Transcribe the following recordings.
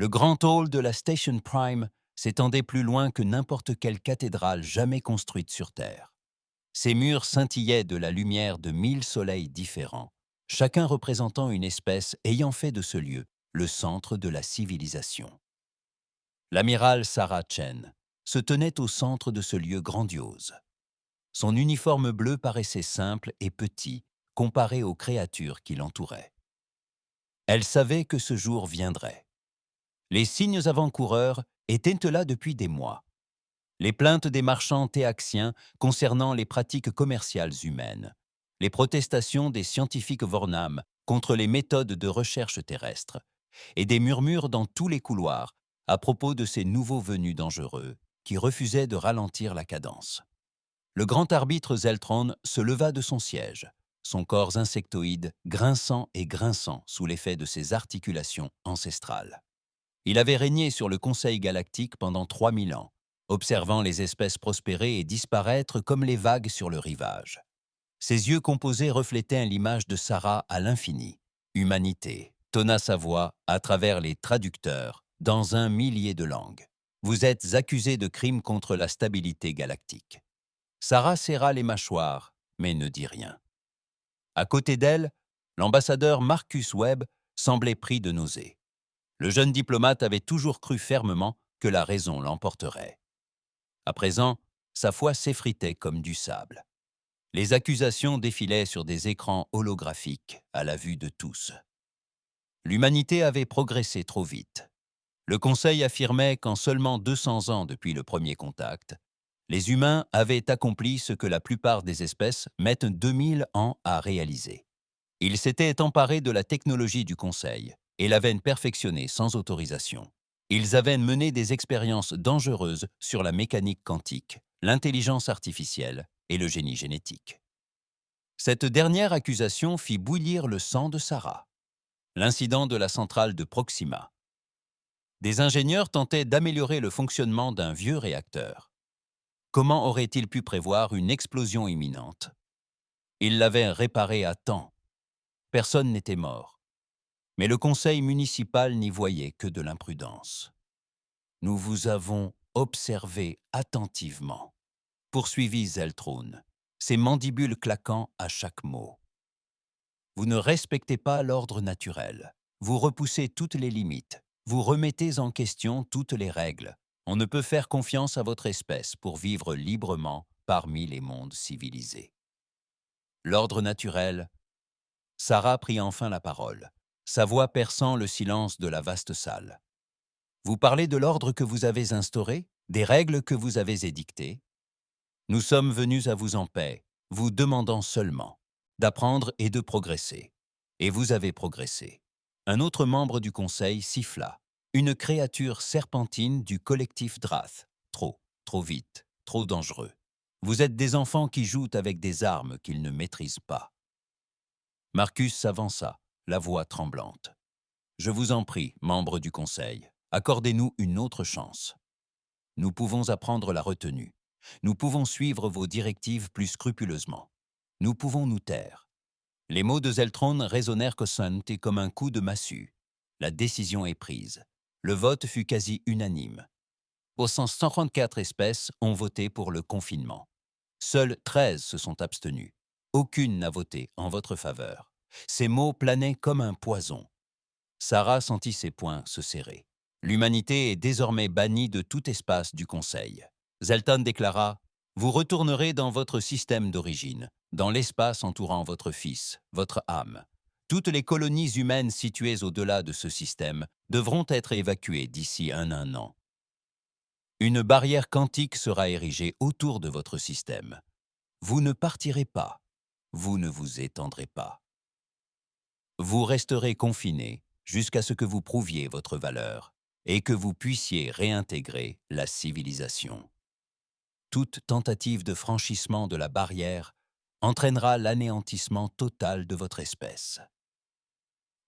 Le grand hall de la Station Prime s'étendait plus loin que n'importe quelle cathédrale jamais construite sur Terre. Ses murs scintillaient de la lumière de 1000 soleils différents, chacun représentant une espèce ayant fait de ce lieu le centre de la civilisation. L'amiral Sarah Chen se tenait au centre de ce lieu grandiose. Son uniforme bleu paraissait simple et petit comparé aux créatures qui l'entouraient. Elle savait que ce jour viendrait. Les signes avant-coureurs étaient là depuis des mois. Les plaintes des marchands téaxiens concernant les pratiques commerciales humaines, les protestations des scientifiques Vornam contre les méthodes de recherche terrestre, et des murmures dans tous les couloirs à propos de ces nouveaux venus dangereux qui refusaient de ralentir la cadence. Le grand arbitre Zeltron se leva de son siège, son corps insectoïde grinçant et grinçant sous l'effet de ses articulations ancestrales. Il avait régné sur le Conseil galactique pendant 3000 ans, observant les espèces prospérer et disparaître comme les vagues sur le rivage. Ses yeux composés reflétaient l'image de Sarah à l'infini. Humanité, tonna sa voix à travers les traducteurs dans 1 millier de langues. Vous êtes accusés de crimes contre la stabilité galactique. Sarah serra les mâchoires, mais ne dit rien. À côté d'elle, l'ambassadeur Marcus Webb semblait pris de nausées. Le jeune diplomate avait toujours cru fermement que la raison l'emporterait. À présent, sa foi s'effritait comme du sable. Les accusations défilaient sur des écrans holographiques à la vue de tous. L'humanité avait progressé trop vite. Le Conseil affirmait qu'en seulement 200 ans depuis le premier contact, les humains avaient accompli ce que la plupart des espèces mettent 2000 ans à réaliser. Ils s'étaient emparés de la technologie du Conseil et l'avaient perfectionnée sans autorisation. Ils avaient mené des expériences dangereuses sur la mécanique quantique, l'intelligence artificielle et le génie génétique. Cette dernière accusation fit bouillir le sang de Sarah. L'incident de la centrale de Proxima. Des ingénieurs tentaient d'améliorer le fonctionnement d'un vieux réacteur. Comment auraient-ils pu prévoir une explosion imminente? Ils l'avaient réparé à temps. Personne n'était mort. Mais le conseil municipal n'y voyait que de l'imprudence. Nous vous avons observé attentivement, poursuivit Zeltron, ses mandibules claquant à chaque mot. Vous ne respectez pas l'ordre naturel. Vous repoussez toutes les limites. Vous remettez en question toutes les règles. On ne peut faire confiance à votre espèce pour vivre librement parmi les mondes civilisés. L'ordre naturel. Sarah prit enfin la parole, sa voix perçant le silence de la vaste salle. Vous parlez de l'ordre que vous avez instauré, des règles que vous avez édictées. Nous sommes venus à vous en paix, vous demandant seulement d'apprendre et de progresser. Et vous avez progressé. Un autre membre du conseil siffla, une créature serpentine du collectif Drath. Trop vite, trop dangereux. Vous êtes des enfants qui jouent avec des armes qu'ils ne maîtrisent pas. Marcus s'avança, la voix tremblante. Je vous en prie, membres du conseil, accordez-nous une autre chance. Nous pouvons apprendre la retenue. Nous pouvons suivre vos directives plus scrupuleusement. Nous pouvons nous taire. Les mots de Zeltron résonnèrent cossantes comme un coup de massue. La décision est prise. Le vote fut quasi unanime. Au sens 134 espèces ont voté pour le confinement. Seules 13 se sont abstenues. Aucune n'a voté en votre faveur. Ces mots planaient comme un poison. Sarah sentit ses poings se serrer. L'humanité est désormais bannie de tout espace du Conseil. Zelton déclara « Vous retournerez dans votre système d'origine, dans l'espace entourant votre fils, votre âme. Toutes les colonies humaines situées au-delà de ce système devront être évacuées d'ici un an. Une barrière quantique sera érigée autour de votre système. Vous ne partirez pas. Vous ne vous étendrez pas. Vous resterez confinés jusqu'à ce que vous prouviez votre valeur et que vous puissiez réintégrer la civilisation. Toute tentative de franchissement de la barrière entraînera l'anéantissement total de votre espèce. »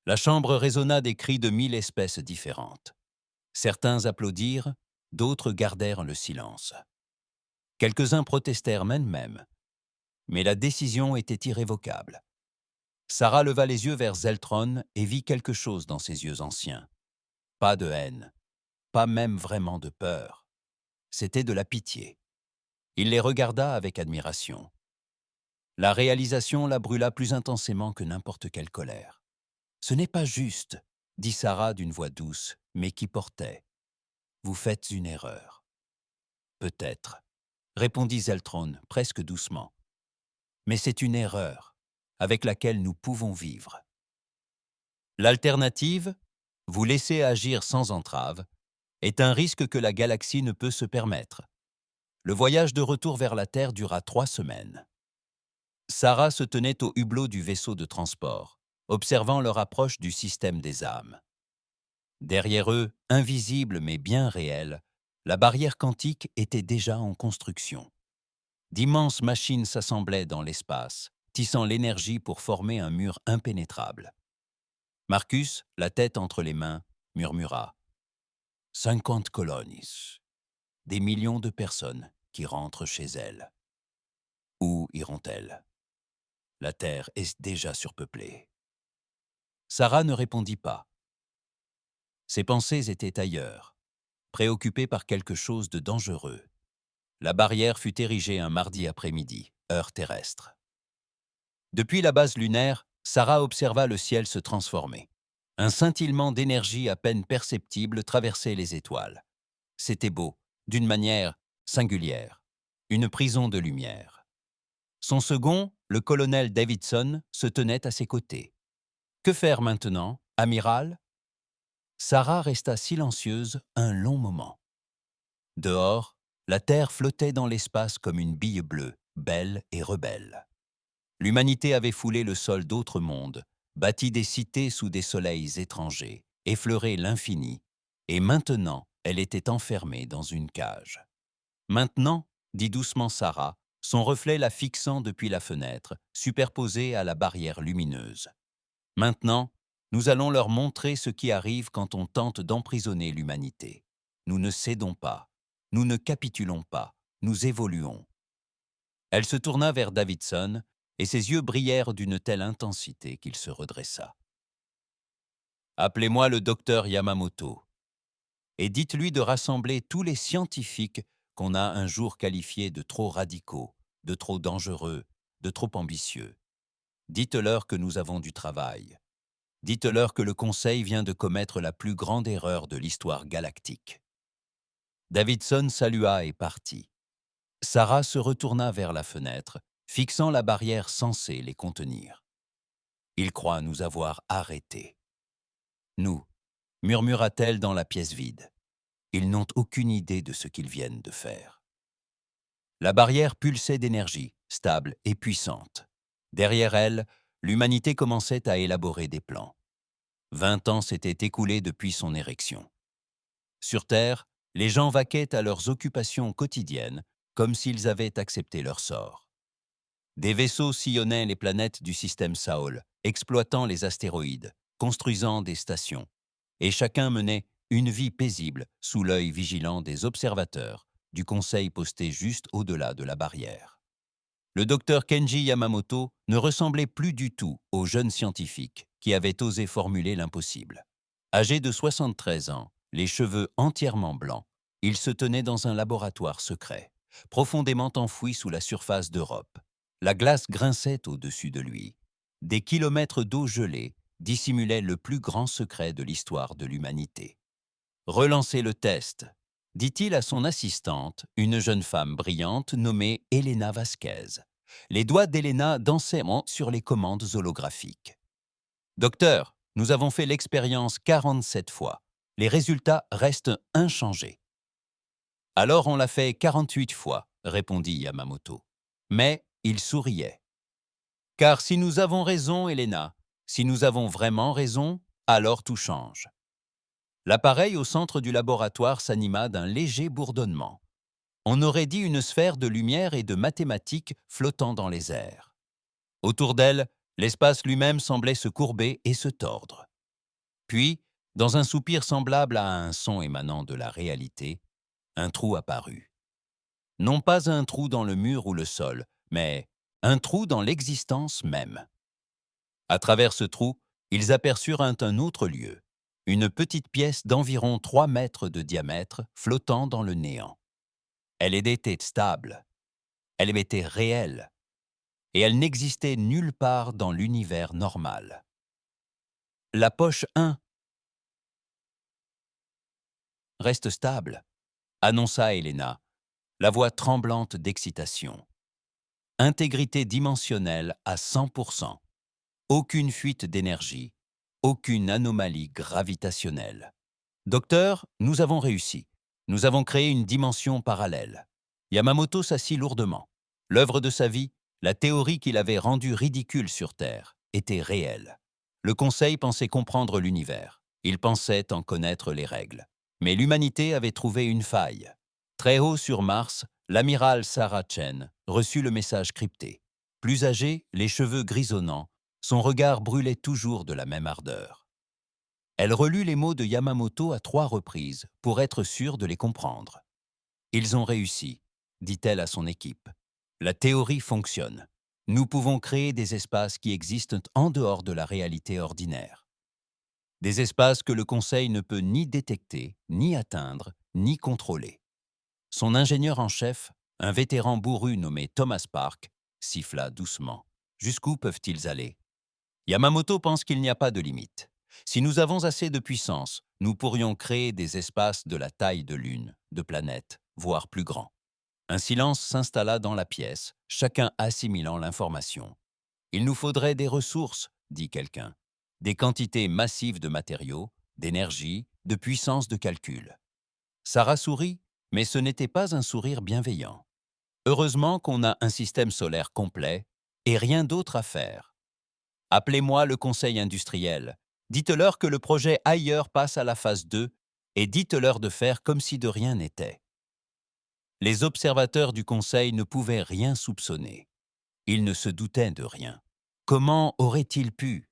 La chambre résonna des cris de 1000 espèces différentes. Certains applaudirent, d'autres gardèrent le silence. Quelques-uns protestèrent même, mais la décision était irrévocable. Sarah leva les yeux vers Zeltron et vit quelque chose dans ses yeux anciens. Pas de haine, pas même vraiment de peur. C'était de la pitié. Il les regarda avec admiration. La réalisation la brûla plus intensément que n'importe quelle colère. « Ce n'est pas juste », dit Sarah d'une voix douce, mais qui portait. « Vous faites une erreur. »« Peut-être », répondit Zeltron presque doucement. « Mais c'est une erreur avec laquelle nous pouvons vivre. » L'alternative, vous laisser agir sans entrave, est un risque que la galaxie ne peut se permettre. Le voyage de retour vers la Terre dura 3 semaines. Sarah se tenait au hublot du vaisseau de transport, observant leur approche du système des âmes. Derrière eux, invisible mais bien réelle, la barrière quantique était déjà en construction. D'immenses machines s'assemblaient dans l'espace, tissant l'énergie pour former un mur impénétrable. Marcus, la tête entre les mains, murmura « 50 colonies, des millions de personnes qui rentrent chez elles. Où iront-elles? La Terre est déjà surpeuplée. » Sarah ne répondit pas. Ses pensées étaient ailleurs, préoccupée par quelque chose de dangereux. La barrière fut érigée un mardi après-midi, heure terrestre. Depuis la base lunaire, Sarah observa le ciel se transformer. Un scintillement d'énergie à peine perceptible traversait les étoiles. C'était beau, d'une manière singulière, une prison de lumière. Son second, le colonel Davidson, se tenait à ses côtés. Que faire maintenant, amiral? Sarah resta silencieuse un long moment. Dehors, la Terre flottait dans l'espace comme une bille bleue, belle et rebelle. L'humanité avait foulé le sol d'autres mondes, bâti des cités sous des soleils étrangers, effleuré l'infini, et maintenant elle était enfermée dans une cage. Maintenant, dit doucement Sarah, son reflet la fixant depuis la fenêtre, superposé à la barrière lumineuse. Maintenant, nous allons leur montrer ce qui arrive quand on tente d'emprisonner l'humanité. Nous ne cédons pas, nous ne capitulons pas, nous évoluons. Elle se tourna vers Davidson, et ses yeux brillèrent d'une telle intensité qu'il se redressa. « Appelez-moi le docteur Yamamoto, et dites-lui de rassembler tous les scientifiques qu'on a un jour qualifiés de trop radicaux, de trop dangereux, de trop ambitieux. Dites-leur que nous avons du travail. Dites-leur que le Conseil vient de commettre la plus grande erreur de l'histoire galactique. » Davidson salua et partit. Sarah se retourna vers la fenêtre, fixant la barrière censée les contenir. « Ils croient nous avoir arrêtés. »« Nous » murmura-t-elle dans la pièce vide. « Ils n'ont aucune idée de ce qu'ils viennent de faire. » La barrière pulsait d'énergie, stable et puissante. Derrière elle, l'humanité commençait à élaborer des plans. 20 ans s'étaient écoulés depuis son érection. Sur Terre, les gens vaquaient à leurs occupations quotidiennes, comme s'ils avaient accepté leur sort. Des vaisseaux sillonnaient les planètes du système Saol, exploitant les astéroïdes, construisant des stations, et chacun menait une vie paisible sous l'œil vigilant des observateurs du conseil posté juste au-delà de la barrière. Le docteur Kenji Yamamoto ne ressemblait plus du tout au jeune scientifique qui avait osé formuler l'impossible. Âgé de 73 ans, les cheveux entièrement blancs, il se tenait dans un laboratoire secret, profondément enfoui sous la surface d'Europe. La glace grinçait au-dessus de lui. Des kilomètres d'eau gelée dissimulaient le plus grand secret de l'histoire de l'humanité. « Relancez le test », dit-il à son assistante, une jeune femme brillante nommée Elena Vasquez. Les doigts d'Elena dansaient sur les commandes holographiques. « Docteur, nous avons fait l'expérience 47 fois. Les résultats restent inchangés. »« Alors on l'a fait 48 fois, » répondit Yamamoto. Mais il souriait. « Car si nous avons raison, Elena, si nous avons vraiment raison, alors tout change. » L'appareil au centre du laboratoire s'anima d'un léger bourdonnement. On aurait dit une sphère de lumière et de mathématiques flottant dans les airs. Autour d'elle, l'espace lui-même semblait se courber et se tordre. Puis, dans un soupir semblable à un son émanant de la réalité, un trou apparut. Non pas un trou dans le mur ou le sol, mais un trou dans l'existence même. À travers ce trou, ils aperçurent un autre lieu, une petite pièce d'environ 3 mètres de diamètre flottant dans le néant. Elle était stable, elle était réelle, et elle n'existait nulle part dans l'univers normal. La poche 1 reste stable, annonça Helena, la voix tremblante d'excitation. Intégrité dimensionnelle à 100%. Aucune fuite d'énergie, aucune anomalie gravitationnelle. Docteur, nous avons réussi. Nous avons créé une dimension parallèle. Yamamoto s'assit lourdement. L'œuvre de sa vie, la théorie qu'il avait rendue ridicule sur Terre, était réelle. Le Conseil pensait comprendre l'univers. Il pensait en connaître les règles. Mais l'humanité avait trouvé une faille. Très haut sur Mars, l'amiral Sarah Chen reçut le message crypté. Plus âgé, les cheveux grisonnants, son regard brûlait toujours de la même ardeur. Elle relut les mots de Yamamoto à 3 reprises pour être sûre de les comprendre. « Ils ont réussi », dit-elle à son équipe. « La théorie fonctionne. Nous pouvons créer des espaces qui existent en dehors de la réalité ordinaire. Des espaces que le Conseil ne peut ni détecter, ni atteindre, ni contrôler. » Son ingénieur en chef, un vétéran bourru nommé Thomas Park, siffla doucement. « Jusqu'où peuvent-ils aller ?» Yamamoto pense qu'il n'y a pas de limite. Si nous avons assez de puissance, nous pourrions créer des espaces de la taille de Lune, de planètes, voire plus grands. Un silence s'installa dans la pièce, chacun assimilant l'information. « Il nous faudrait des ressources, dit quelqu'un. Des quantités massives de matériaux, d'énergie, de puissance de calcul. » Sarah sourit, mais ce n'était pas un sourire bienveillant. « Heureusement qu'on a un système solaire complet et rien d'autre à faire. Appelez-moi le conseil industriel. Dites-leur que le projet ailleurs passe à la phase 2 et dites-leur de faire comme si de rien n'était. » Les observateurs du conseil ne pouvaient rien soupçonner. Ils ne se doutaient de rien. Comment auraient-ils pu?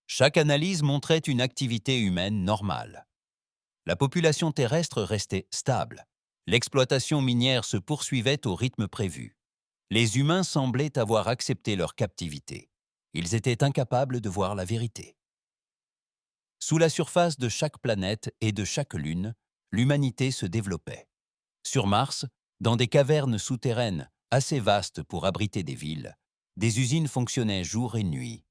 Chaque analyse montrait une activité humaine normale. La population terrestre restait stable. L'exploitation minière se poursuivait au rythme prévu. Les humains semblaient avoir accepté leur captivité. Ils étaient incapables de voir la vérité. Sous la surface de chaque planète et de chaque lune, l'humanité se développait. Sur Mars, dans des cavernes souterraines assez vastes pour abriter des villes, des usines fonctionnaient jour et nuit.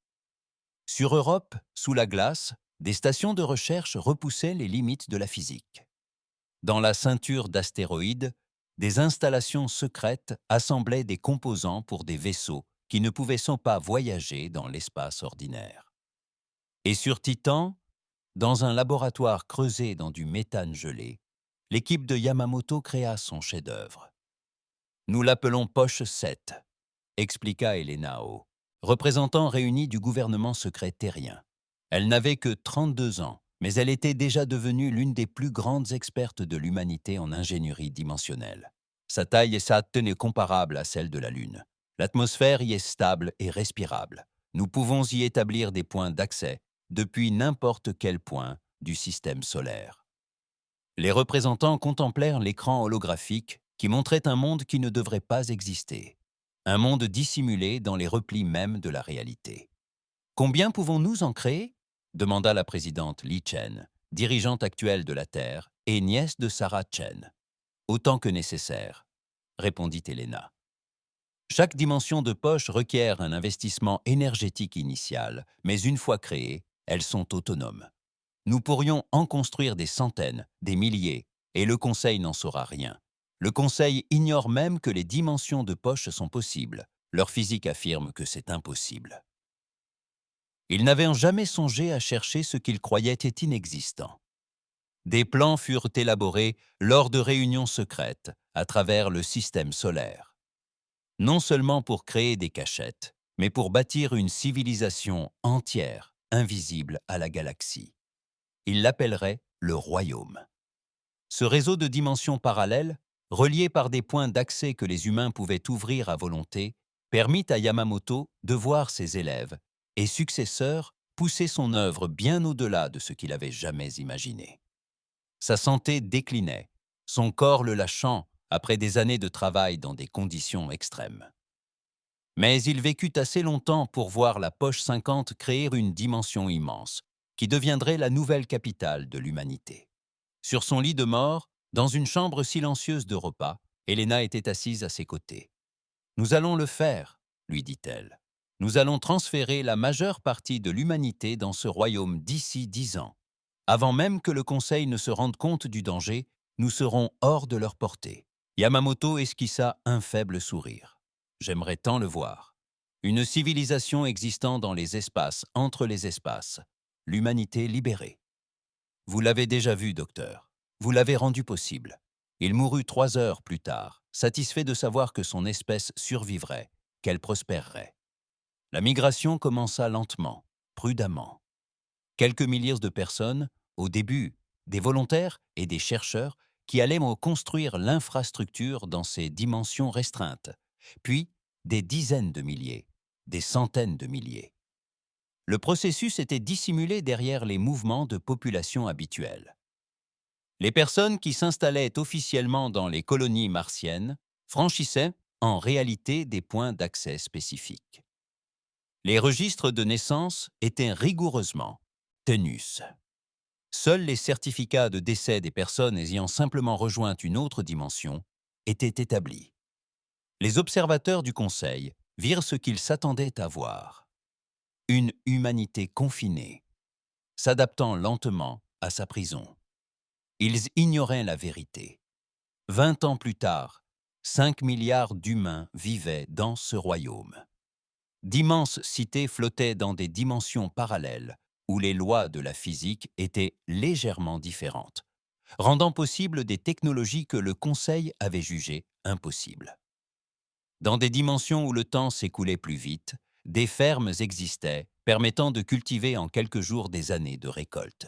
Sur Europe, sous la glace, des stations de recherche repoussaient les limites de la physique. Dans la ceinture d'astéroïdes, des installations secrètes assemblaient des composants pour des vaisseaux qui ne pouvaient sans pas voyager dans l'espace ordinaire. Et sur Titan, dans un laboratoire creusé dans du méthane gelé, l'équipe de Yamamoto créa son chef-d'œuvre. « Nous l'appelons Poche 7, expliqua Helena Ho, représentant réuni du gouvernement secret terrien. Elle n'avait que 32 ans, mais elle était déjà devenue l'une des plus grandes expertes de l'humanité en ingénierie dimensionnelle. Sa taille et sa tenue comparables à celle de la Lune. L'atmosphère y est stable et respirable. Nous pouvons y établir des points d'accès depuis n'importe quel point du système solaire. » Les représentants contemplèrent l'écran holographique qui montrait un monde qui ne devrait pas exister. Un monde dissimulé dans les replis mêmes de la réalité. « Combien pouvons-nous en créer ?» demanda la présidente Li Chen, dirigeante actuelle de la Terre et nièce de Sarah Chen. « Autant que nécessaire, » répondit Helena. Chaque dimension de poche requiert un investissement énergétique initial, mais une fois créées, elles sont autonomes. Nous pourrions en construire des centaines, des milliers, et le Conseil n'en saura rien. Le Conseil ignore même que les dimensions de poche sont possibles. Leur physique affirme que c'est impossible. Ils n'avaient jamais songé à chercher ce qu'ils croyaient être inexistant. Des plans furent élaborés lors de réunions secrètes à travers le système solaire. Non seulement pour créer des cachettes, mais pour bâtir une civilisation entière, invisible à la galaxie. Ils l'appelleraient le Royaume. Ce réseau de dimensions parallèles, relié par des points d'accès que les humains pouvaient ouvrir à volonté, permit à Yamamoto de voir ses élèves et successeurs pousser son œuvre bien au-delà de ce qu'il avait jamais imaginé. Sa santé déclinait, son corps le lâchant après des années de travail dans des conditions extrêmes. Mais il vécut assez longtemps pour voir la poche 50 créer une dimension immense, qui deviendrait la nouvelle capitale de l'humanité. Sur son lit de mort, dans une chambre silencieuse de repas, Helena était assise à ses côtés. « Nous allons le faire, » lui dit-elle. « Nous allons transférer la majeure partie de l'humanité dans ce royaume d'ici 10 ans. Avant même que le Conseil ne se rende compte du danger, nous serons hors de leur portée. » Yamamoto esquissa un faible sourire. « J'aimerais tant le voir. Une civilisation existant dans les espaces, entre les espaces. L'humanité libérée. Vous l'avez déjà vu, docteur. Vous l'avez rendu possible. Il mourut 3 heures plus tard, satisfait de savoir que son espèce survivrait, qu'elle prospérerait. La migration commença lentement, prudemment. Quelques milliers de personnes, au début, des volontaires et des chercheurs qui allaient construire l'infrastructure dans ses dimensions restreintes, puis des dizaines de milliers, des centaines de milliers. Le processus était dissimulé derrière les mouvements de population habituels. Les personnes qui s'installaient officiellement dans les colonies martiennes franchissaient en réalité des points d'accès spécifiques. Les registres de naissance étaient rigoureusement tenus. Seuls les certificats de décès des personnes ayant simplement rejoint une autre dimension étaient établis. Les observateurs du Conseil virent ce qu'ils s'attendaient à voir. Une humanité confinée, s'adaptant lentement à sa prison. Ils ignoraient la vérité. 20 ans plus tard, 5 milliards d'humains vivaient dans ce royaume. D'immenses cités flottaient dans des dimensions parallèles où les lois de la physique étaient légèrement différentes, rendant possible des technologies que le Conseil avait jugées impossibles. Dans des dimensions où le temps s'écoulait plus vite, des fermes existaient permettant de cultiver en quelques jours des années de récolte.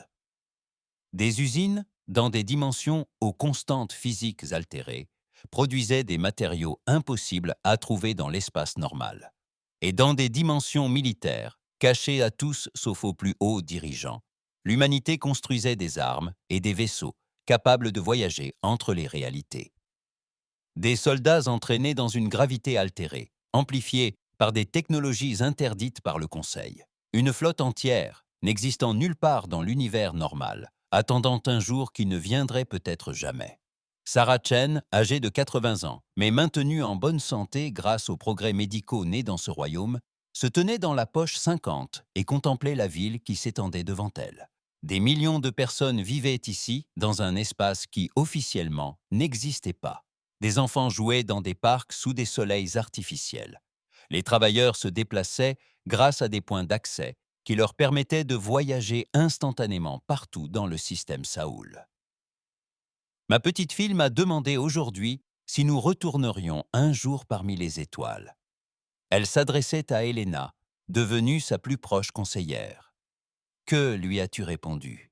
Des usines, dans des dimensions aux constantes physiques altérées, produisaient des matériaux impossibles à trouver dans l'espace normal. Et dans des dimensions militaires, cachées à tous sauf aux plus hauts dirigeants, l'humanité construisait des armes et des vaisseaux capables de voyager entre les réalités. Des soldats entraînés dans une gravité altérée, amplifiée par des technologies interdites par le Conseil. Une flotte entière, n'existant nulle part dans l'univers normal, attendant un jour qui ne viendrait peut-être jamais. Sarah Chen, âgée de 80 ans, mais maintenue en bonne santé grâce aux progrès médicaux nés dans ce royaume, se tenait dans la poche 50 et contemplait la ville qui s'étendait devant elle. Des millions de personnes vivaient ici, dans un espace qui, officiellement, n'existait pas. Des enfants jouaient dans des parcs sous des soleils artificiels. Les travailleurs se déplaçaient grâce à des points d'accès qui leur permettaient de voyager instantanément partout dans le système Saoul. Ma petite fille m'a demandé aujourd'hui si nous retournerions un jour parmi les étoiles. Elle s'adressait à Helena, devenue sa plus proche conseillère. « Que lui as-tu répondu »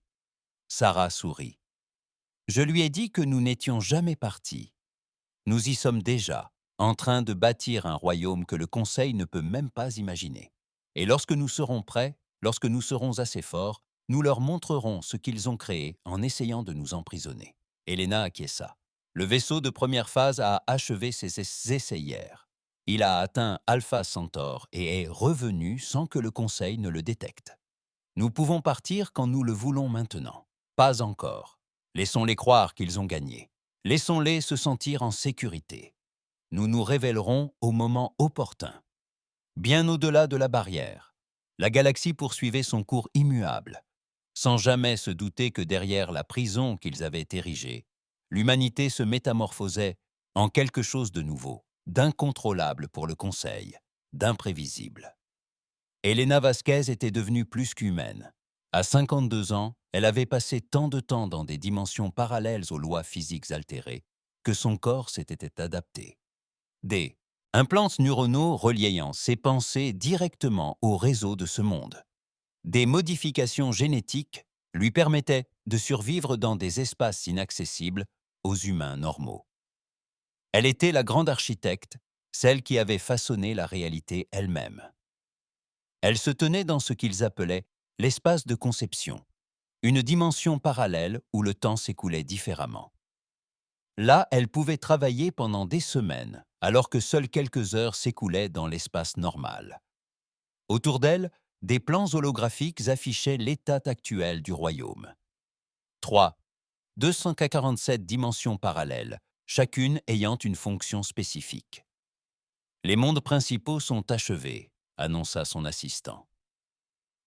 Sarah sourit. « Je lui ai dit que nous n'étions jamais partis. Nous y sommes déjà, en train de bâtir un royaume que le Conseil ne peut même pas imaginer. Et lorsque nous serons prêts, lorsque nous serons assez forts, nous leur montrerons ce qu'ils ont créé en essayant de nous emprisonner. » Helena acquiesça. Le vaisseau de première phase a achevé ses essais hier. Il a atteint Alpha Centaure et est revenu sans que le Conseil ne le détecte. Nous pouvons partir quand nous le voulons maintenant. Pas encore. Laissons-les croire qu'ils ont gagné. Laissons-les se sentir en sécurité. Nous nous révélerons au moment opportun. Bien au-delà de la barrière, la galaxie poursuivait son cours immuable, sans jamais se douter que derrière la prison qu'ils avaient érigée, l'humanité se métamorphosait en quelque chose de nouveau, d'incontrôlable pour le Conseil, d'imprévisible. Helena Vasquez était devenue plus qu'humaine. À 52 ans, elle avait passé tant de temps dans des dimensions parallèles aux lois physiques altérées que son corps s'était adapté. Des implants neuronaux reliant ses pensées directement au réseau de ce monde. Des modifications génétiques lui permettaient de survivre dans des espaces inaccessibles aux humains normaux. Elle était la grande architecte, celle qui avait façonné la réalité elle-même. Elle se tenait dans ce qu'ils appelaient l'espace de conception, une dimension parallèle où le temps s'écoulait différemment. Là, elle pouvait travailler pendant des semaines, alors que seules quelques heures s'écoulaient dans l'espace normal. Autour d'elle, Des plans holographiques affichaient l'état actuel du royaume. 3. 247 dimensions parallèles, chacune ayant une fonction spécifique. Les mondes principaux sont achevés, annonça son assistant.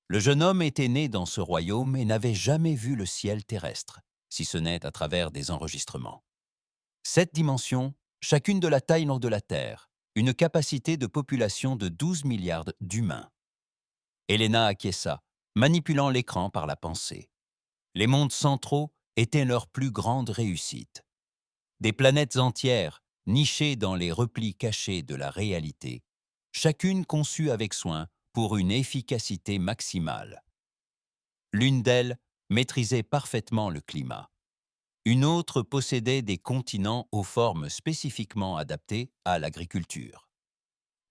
Le jeune homme était né dans ce royaume et n'avait jamais vu le ciel terrestre, si ce n'est à travers des enregistrements. 7 dimensions, chacune de la taille de la Terre, une capacité de population de 12 milliards d'humains. Helena acquiesça, manipulant l'écran par la pensée. Les mondes centraux étaient leur plus grande réussite. Des planètes entières, nichées dans les replis cachés de la réalité, chacune conçue avec soin pour une efficacité maximale. L'une d'elles maîtrisait parfaitement le climat. Une autre possédait des continents aux formes spécifiquement adaptées à l'agriculture.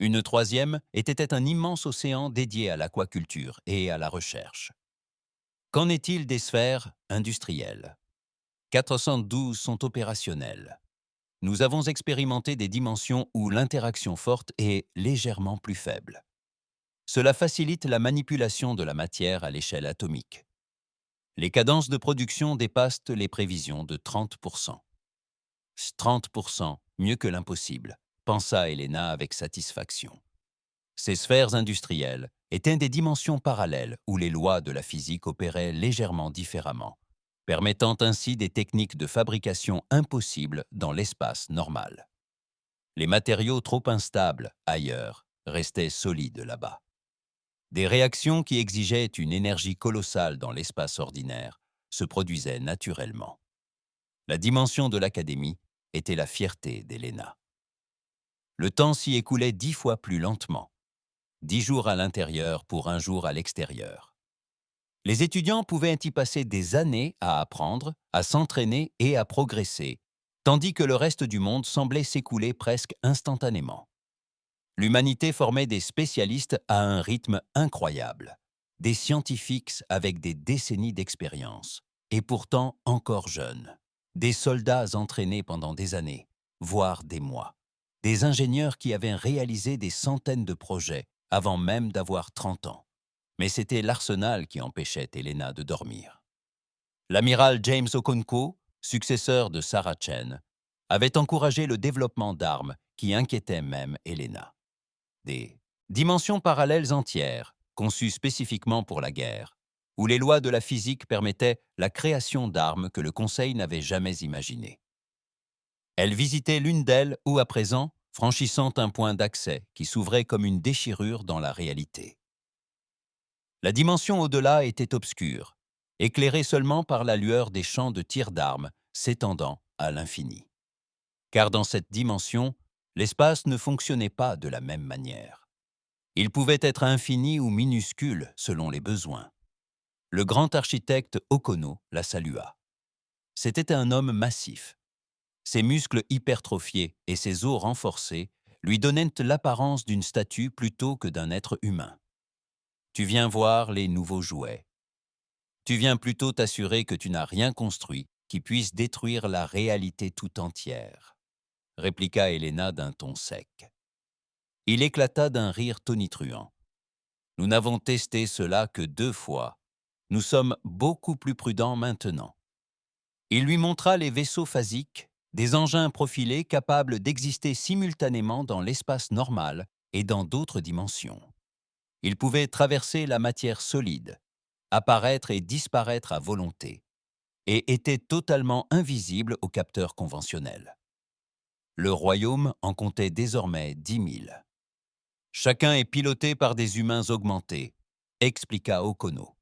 Une troisième était un immense océan dédié à l'aquaculture et à la recherche. Qu'en est-il des sphères industrielles? 412 sont opérationnelles. Nous avons expérimenté des dimensions où l'interaction forte est légèrement plus faible. Cela facilite la manipulation de la matière à l'échelle atomique. Les cadences de production dépassent les prévisions de 30%. 30%, mieux que l'impossible, pensa Helena avec satisfaction. Ces sphères industrielles étaient des dimensions parallèles où les lois de la physique opéraient légèrement différemment, permettant ainsi des techniques de fabrication impossibles dans l'espace normal. Les matériaux trop instables, ailleurs, restaient solides là-bas. Des réactions qui exigeaient une énergie colossale dans l'espace ordinaire se produisaient naturellement. La dimension de l'Académie était la fierté d'Helena. Le temps s'y écoulait 10 fois plus lentement. 10 jours à l'intérieur pour 1 jour à l'extérieur. Les étudiants pouvaient y passer des années à apprendre, à s'entraîner et à progresser, tandis que le reste du monde semblait s'écouler presque instantanément. L'humanité formait des spécialistes à un rythme incroyable, des scientifiques avec des décennies d'expérience, et pourtant encore jeunes, des soldats entraînés pendant des années, voire des mois, des ingénieurs qui avaient réalisé des centaines de projets avant même d'avoir 30 ans. Mais c'était l'arsenal qui empêchait Helena de dormir. L'amiral James Okonkwo, successeur de Sarah Chen, avait encouragé le développement d'armes qui inquiétaient même Helena. Des dimensions parallèles entières, conçues spécifiquement pour la guerre, où les lois de la physique permettaient la création d'armes que le Conseil n'avait jamais imaginées. Elle visitait l'une d'elles où, à présent, franchissant un point d'accès qui s'ouvrait comme une déchirure dans la réalité. La dimension au-delà était obscure, éclairée seulement par la lueur des champs de tir d'armes s'étendant à l'infini. Car dans cette dimension, l'espace ne fonctionnait pas de la même manière. Il pouvait être infini ou minuscule selon les besoins. Le grand architecte Okono la salua. C'était un homme massif. Ses muscles hypertrophiés et ses os renforcés lui donnaient l'apparence d'une statue plutôt que d'un être humain. Tu viens voir les nouveaux jouets. Tu viens plutôt t'assurer que tu n'as rien construit qui puisse détruire la réalité tout entière, répliqua Helena d'un ton sec. Il éclata d'un rire tonitruant. Nous n'avons testé cela que 2 fois. Nous sommes beaucoup plus prudents maintenant. Il lui montra les vaisseaux phasiques, des engins profilés capables d'exister simultanément dans l'espace normal et dans d'autres dimensions. Ils pouvaient traverser la matière solide, apparaître et disparaître à volonté, et étaient totalement invisibles aux capteurs conventionnels. Le royaume en comptait désormais 10 000. Chacun est piloté par des humains augmentés, expliqua Okono.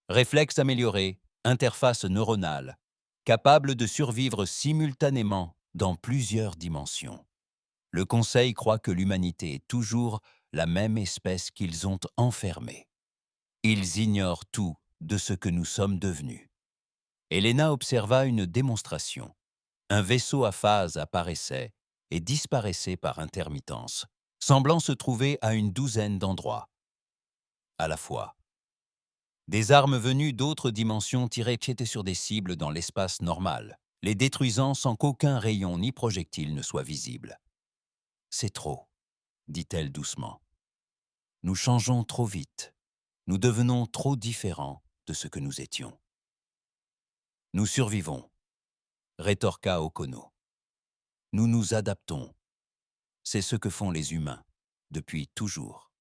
Réflexes améliorés, interface neuronale, capable de survivre simultanément dans plusieurs dimensions. Le Conseil croit que l'humanité est toujours la même espèce qu'ils ont enfermée. Ils ignorent tout de ce que nous sommes devenus. Helena observa une démonstration. Un vaisseau à phase apparaissait et disparaissait par intermittence, semblant se trouver à une douzaine d'endroits à la fois. Des armes venues d'autres dimensions tiraient piété sur des cibles dans l'espace normal, les détruisant sans qu'aucun rayon ni projectile ne soit visible. « C'est trop », dit-elle doucement. « Nous changeons trop vite. nous devenons trop différents de ce que nous étions. Nous survivons, rétorqua Okono. Nous nous adaptons. C'est ce que font les humains, depuis toujours.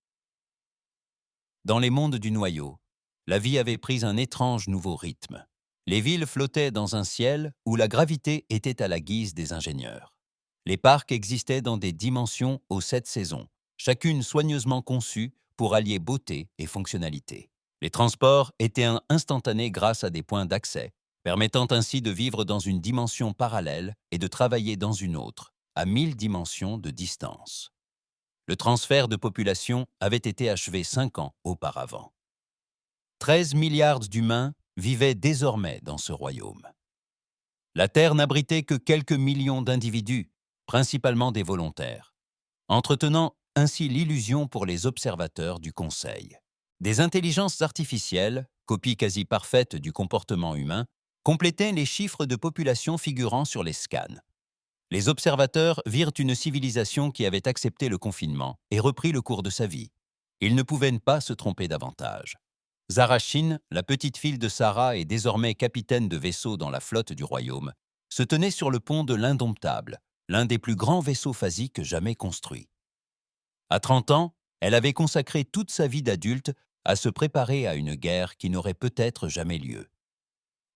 Dans les mondes du noyau, la vie avait pris un étrange nouveau rythme. Les villes flottaient dans un ciel où la gravité était à la guise des ingénieurs. Les parcs existaient dans des dimensions aux 7 saisons, chacune soigneusement conçue pour allier beauté et fonctionnalité. Les transports étaient instantanés grâce à des points d'accès, permettant ainsi de vivre dans une dimension parallèle et de travailler dans une autre, à 1000 dimensions de distance. Le transfert de population avait été achevé 5 ans auparavant. 13 milliards d'humains vivaient désormais dans ce royaume. La Terre n'abritait que quelques millions d'individus, principalement des volontaires, entretenant ainsi l'illusion pour les observateurs du Conseil. Des intelligences artificielles, copie quasi parfaite du comportement humain, complétaient les chiffres de population figurant sur les scans. Les observateurs virent une civilisation qui avait accepté le confinement et repris le cours de sa vie. Ils ne pouvaient pas se tromper davantage. Zarachine, la petite fille de Sarah et désormais capitaine de vaisseau dans la flotte du royaume, se tenait sur le pont de l'Indomptable, l'un des plus grands vaisseaux phasiques jamais construits. À 30 ans, elle avait consacré toute sa vie d'adulte à se préparer à une guerre qui n'aurait peut-être jamais lieu.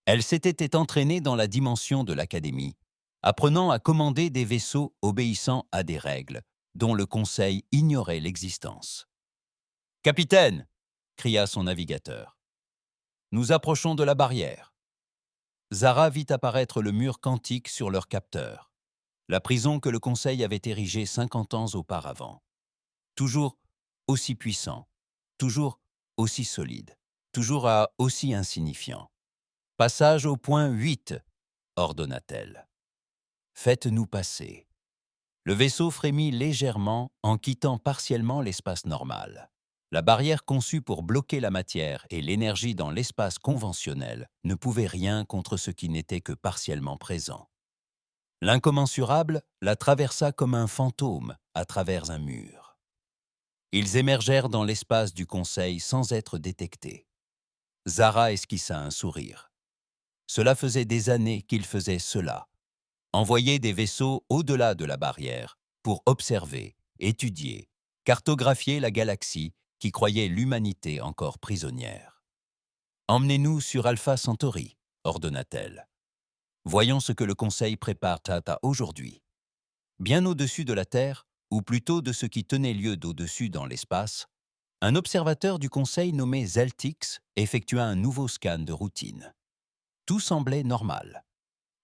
Elle s'était entraînée dans la dimension de l'académie, apprenant à commander des vaisseaux obéissant à des règles, dont le Conseil ignorait l'existence. « Capitaine !» cria son navigateur. « Nous approchons de la barrière. » Zara vit apparaître le mur quantique sur leur capteur, la prison que le Conseil avait érigée 50 ans auparavant. Toujours aussi puissant, toujours aussi solide, toujours aussi insignifiant. « Passage au point 8, ordonna-t-elle. « Faites-nous passer. » Le vaisseau frémit légèrement en quittant partiellement l'espace normal. La barrière conçue pour bloquer la matière et l'énergie dans l'espace conventionnel ne pouvait rien contre ce qui n'était que partiellement présent. L'incommensurable la traversa comme un fantôme à travers un mur. Ils émergèrent dans l'espace du Conseil sans être détectés. Zara esquissa un sourire. Cela faisait des années qu'il faisait cela. Envoyer des vaisseaux au-delà de la barrière pour observer, étudier, cartographier la galaxie qui croyait l'humanité encore prisonnière. « Emmenez-nous sur Alpha Centauri, » ordonna-t-elle. « Voyons ce que le Conseil prépare Tata aujourd'hui. » Bien au-dessus de la Terre, ou plutôt de ce qui tenait lieu d'au-dessus dans l'espace, un observateur du Conseil nommé Zaltix effectua un nouveau scan de routine. Tout semblait normal.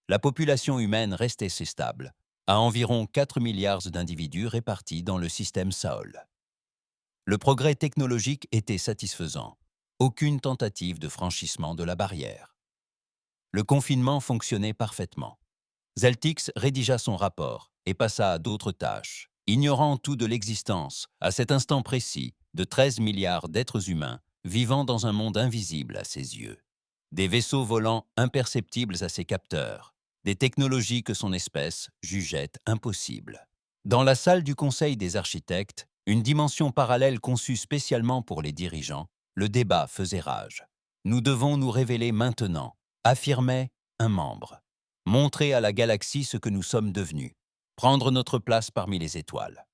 La population humaine restait stable, à environ 4 milliards d'individus répartis dans le système Saol. Le progrès technologique était satisfaisant. Aucune tentative de franchissement de la barrière. Le confinement fonctionnait parfaitement. Zaltix rédigea son rapport et passa à d'autres tâches, ignorant tout de l'existence, à cet instant précis, de 13 milliards d'êtres humains vivant dans un monde invisible à ses yeux. Des vaisseaux volants imperceptibles à ses capteurs, des technologies que son espèce jugeait impossibles. Dans la salle du Conseil des architectes, une dimension parallèle conçue spécialement pour les dirigeants, le débat faisait rage. « Nous devons nous révéler maintenant », affirmait un membre. « Montrer à la galaxie ce que nous sommes devenus, prendre notre place parmi les étoiles. »«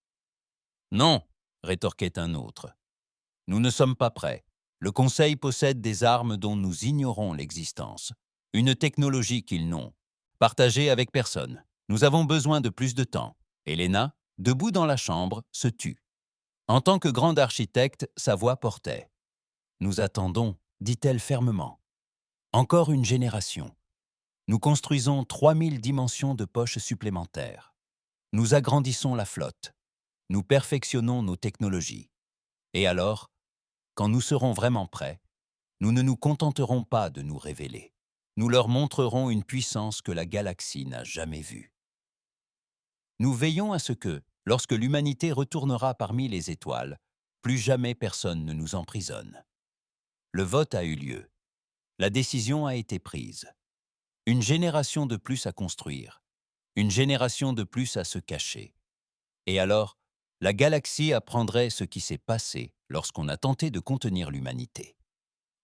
Non », rétorquait un autre. « Nous ne sommes pas prêts. Le Conseil possède des armes dont nous ignorons l'existence, une technologie qu'ils n'ont, partagée avec personne. Nous avons besoin de plus de temps. » Helena, debout dans la chambre, se tut. En tant que grande architecte, sa voix portait. « Nous attendons, dit-elle fermement. Encore une génération. Nous construisons 3000 dimensions de poches supplémentaires. Nous agrandissons la flotte. Nous perfectionnons nos technologies. Et alors, quand nous serons vraiment prêts, nous ne nous contenterons pas de nous révéler. Nous leur montrerons une puissance que la galaxie n'a jamais vue. Nous veillons à ce que, lorsque l'humanité retournera parmi les étoiles, plus jamais personne ne nous emprisonne. » Le vote a eu lieu. La décision a été prise. Une génération de plus à construire, une génération de plus à se cacher. Et alors, la galaxie apprendrait ce qui s'est passé lorsqu'on a tenté de contenir l'humanité.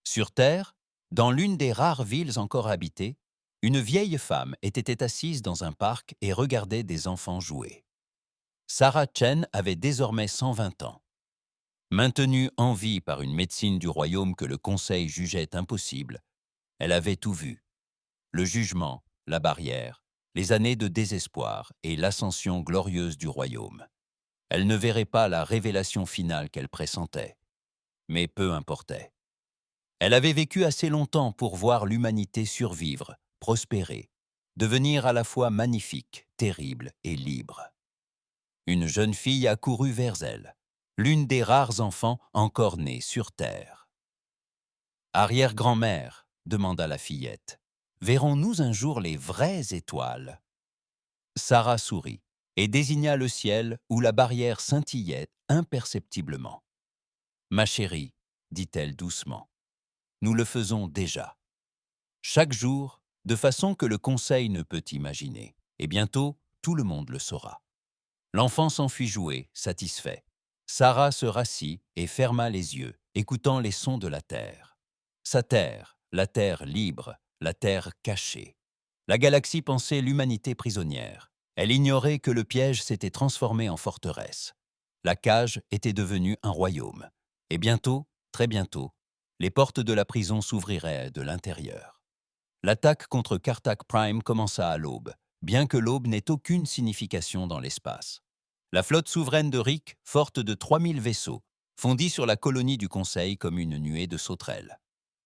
Sur Terre, dans l'une des rares villes encore habitées, une vieille femme était assise dans un parc et regardait des enfants jouer. Sarah Chen avait désormais 120 ans. Maintenue en vie par une médecine du royaume que le Conseil jugeait impossible, elle avait tout vu. Le jugement, la barrière, les années de désespoir et l'ascension glorieuse du royaume. Elle ne verrait pas la révélation finale qu'elle pressentait. Mais peu importait. Elle avait vécu assez longtemps pour voir l'humanité survivre, prospérer, devenir à la fois magnifique, terrible et libre. Une jeune fille accourut vers elle, l'une des rares enfants encore nés sur Terre. « Arrière-grand-mère, demanda la fillette, verrons-nous un jour les vraies étoiles ?» Sarah sourit et désigna le ciel où la barrière scintillait imperceptiblement. « Ma chérie, dit-elle doucement, nous le faisons déjà. Chaque jour, de façon que le Conseil ne peut imaginer, et bientôt, tout le monde le saura. » L'enfant s'enfuit jouer, satisfait. Sarah se rassit et ferma les yeux, écoutant les sons de la terre. Sa terre, la terre libre, la terre cachée. La galaxie pensait l'humanité prisonnière. Elle ignorait que le piège s'était transformé en forteresse. La cage était devenue un royaume. Et bientôt, très bientôt, les portes de la prison s'ouvriraient de l'intérieur. L'attaque contre Kartak Prime commença à l'aube, bien que l'aube n'ait aucune signification dans l'espace. La flotte souveraine de Rick, forte de 3000 vaisseaux, fondit sur la colonie du Conseil comme une nuée de sauterelles.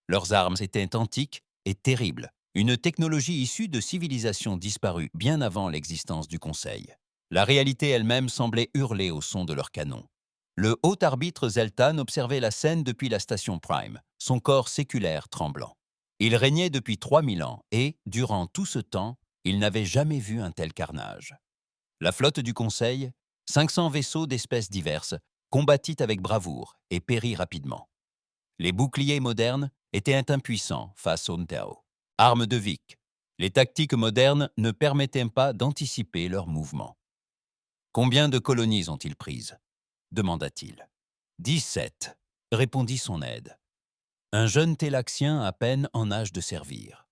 Leurs armes étaient antiques et terribles, une technologie issue de civilisations disparues bien avant l'existence du Conseil. La réalité elle-même semblait hurler au son de leurs canons. Le haut arbitre Zeltan observait la scène depuis la station Prime, son corps séculaire tremblant. Il régnait depuis 3000 ans et, durant tout ce temps, il n'avait jamais vu un tel carnage. La flotte du Conseil, 500 vaisseaux d'espèces diverses, combattit avec bravoure et périt rapidement. Les boucliers modernes étaient impuissants face aux Ntao. Armes de Vic, les tactiques modernes ne permettaient pas d'anticiper leurs mouvements. « Combien de colonies ont-ils prises ?» demanda-t-il. « 17, répondit son aide. Un jeune Télaxien à peine en âge de servir.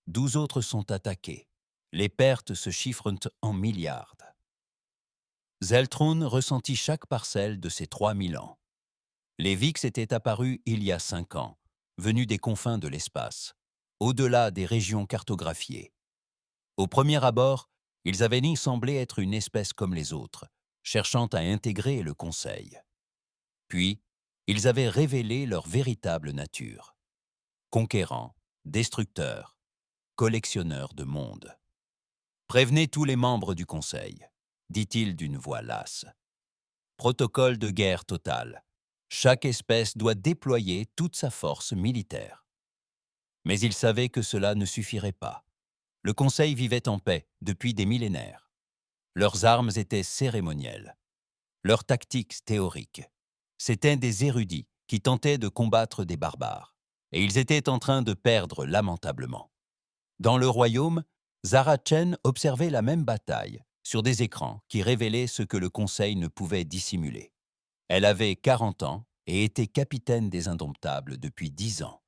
12 autres sont attaqués. Les pertes se chiffrent en milliards. » Zeltron ressentit chaque parcelle de ces 3000 ans. Les Vix étaient apparus il y a 5 ans, venus des confins de l'espace, au-delà des régions cartographiées. Au premier abord, ils avaient ni semblé être une espèce comme les autres, cherchant à intégrer le Conseil. Puis, ils avaient révélé leur véritable nature. Conquérants, destructeurs, collectionneurs de mondes. « Prévenez tous les membres du Conseil, » dit-il d'une voix lasse. « Protocole de guerre totale. Chaque espèce doit déployer toute sa force militaire. » Mais il savait que cela ne suffirait pas. Le Conseil vivait en paix depuis des millénaires. Leurs armes étaient cérémonielles. Leurs tactiques théoriques. C'étaient des érudits qui tentaient de combattre des barbares. Et ils étaient en train de perdre lamentablement. Dans le royaume, Zara Chen observait la même bataille sur des écrans qui révélaient ce que le Conseil ne pouvait dissimuler. Elle avait 40 ans et était capitaine des Indomptables depuis 10 ans.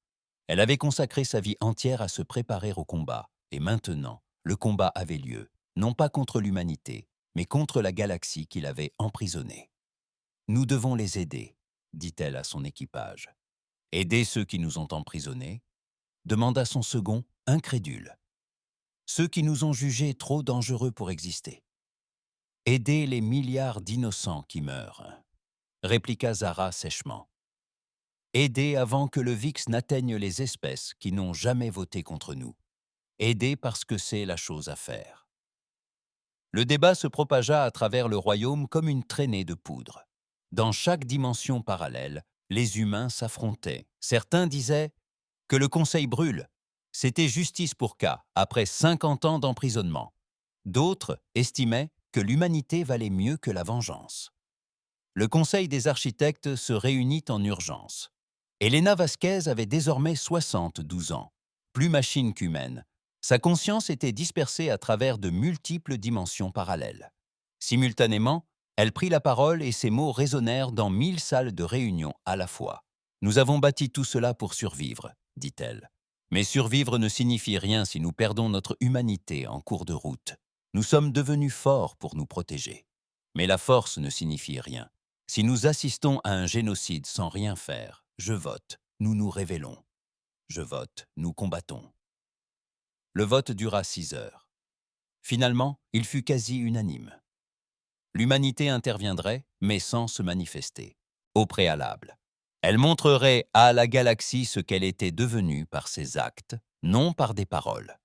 Elle avait consacré sa vie entière à se préparer au combat, et maintenant, le combat avait lieu, non pas contre l'humanité, mais contre la galaxie qui l'avait emprisonnée. « Nous devons les aider, » dit-elle à son équipage. « Aider ceux qui nous ont emprisonnés ?» demanda son second, incrédule. « Ceux qui nous ont jugés trop dangereux pour exister. »« Aider les milliards d'innocents qui meurent, » répliqua Zara sèchement. « Aider avant que le VIX n'atteigne les espèces qui n'ont jamais voté contre nous. Aider parce que c'est la chose à faire. » Le débat se propagea à travers le royaume comme une traînée de poudre. Dans chaque dimension parallèle, les humains s'affrontaient. Certains disaient que le Conseil brûle. C'était justice pour K, après 50 ans d'emprisonnement. D'autres estimaient que l'humanité valait mieux que la vengeance. Le Conseil des architectes se réunit en urgence. Elena Vasquez avait désormais 72 ans, plus machine qu'humaine. Sa conscience était dispersée à travers de multiples dimensions parallèles. Simultanément, Elle prit la parole et ses mots résonnèrent dans 1000 salles de réunion à la fois. « Nous avons bâti tout cela pour survivre, dit-elle. Mais survivre ne signifie rien si nous perdons notre humanité en cours de route. Nous sommes devenus forts pour nous protéger. Mais la force ne signifie rien. Si nous assistons à un génocide sans rien faire, je vote, nous nous révélons. Je vote, nous combattons. » Le vote dura 6 heures. Finalement, il fut quasi unanime. L'humanité interviendrait, mais sans se manifester. Au préalable, elle montrerait à la galaxie ce qu'elle était devenue par ses actes, non par des paroles.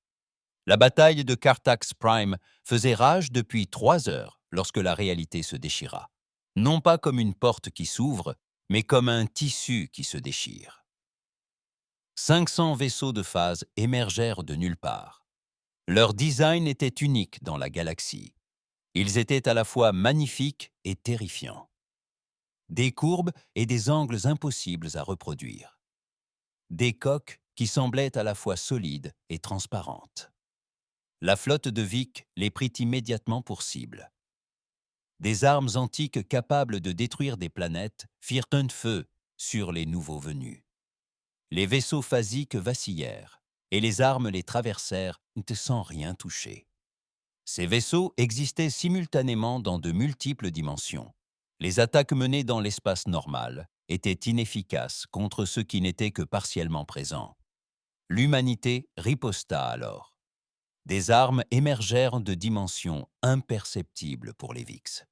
La bataille de Cartax Prime faisait rage depuis 3 heures lorsque la réalité se déchira. Non pas comme une porte qui s'ouvre, mais comme un tissu qui se déchire. 500 vaisseaux de phase émergèrent de nulle part. Leur design était unique dans la galaxie. Ils étaient à la fois magnifiques et terrifiants. Des courbes et des angles impossibles à reproduire. Des coques qui semblaient à la fois solides et transparentes. La flotte de Vic les prit immédiatement pour cible. Des armes antiques capables de détruire des planètes firent un feu sur les nouveaux venus. Les vaisseaux phasiques vacillèrent, et les armes les traversèrent sans rien toucher. Ces vaisseaux existaient simultanément dans de multiples dimensions. Les attaques menées dans l'espace normal étaient inefficaces contre ceux qui n'étaient que partiellement présents. L'humanité riposta alors. Des armes émergèrent de dimensions imperceptibles pour les VIX.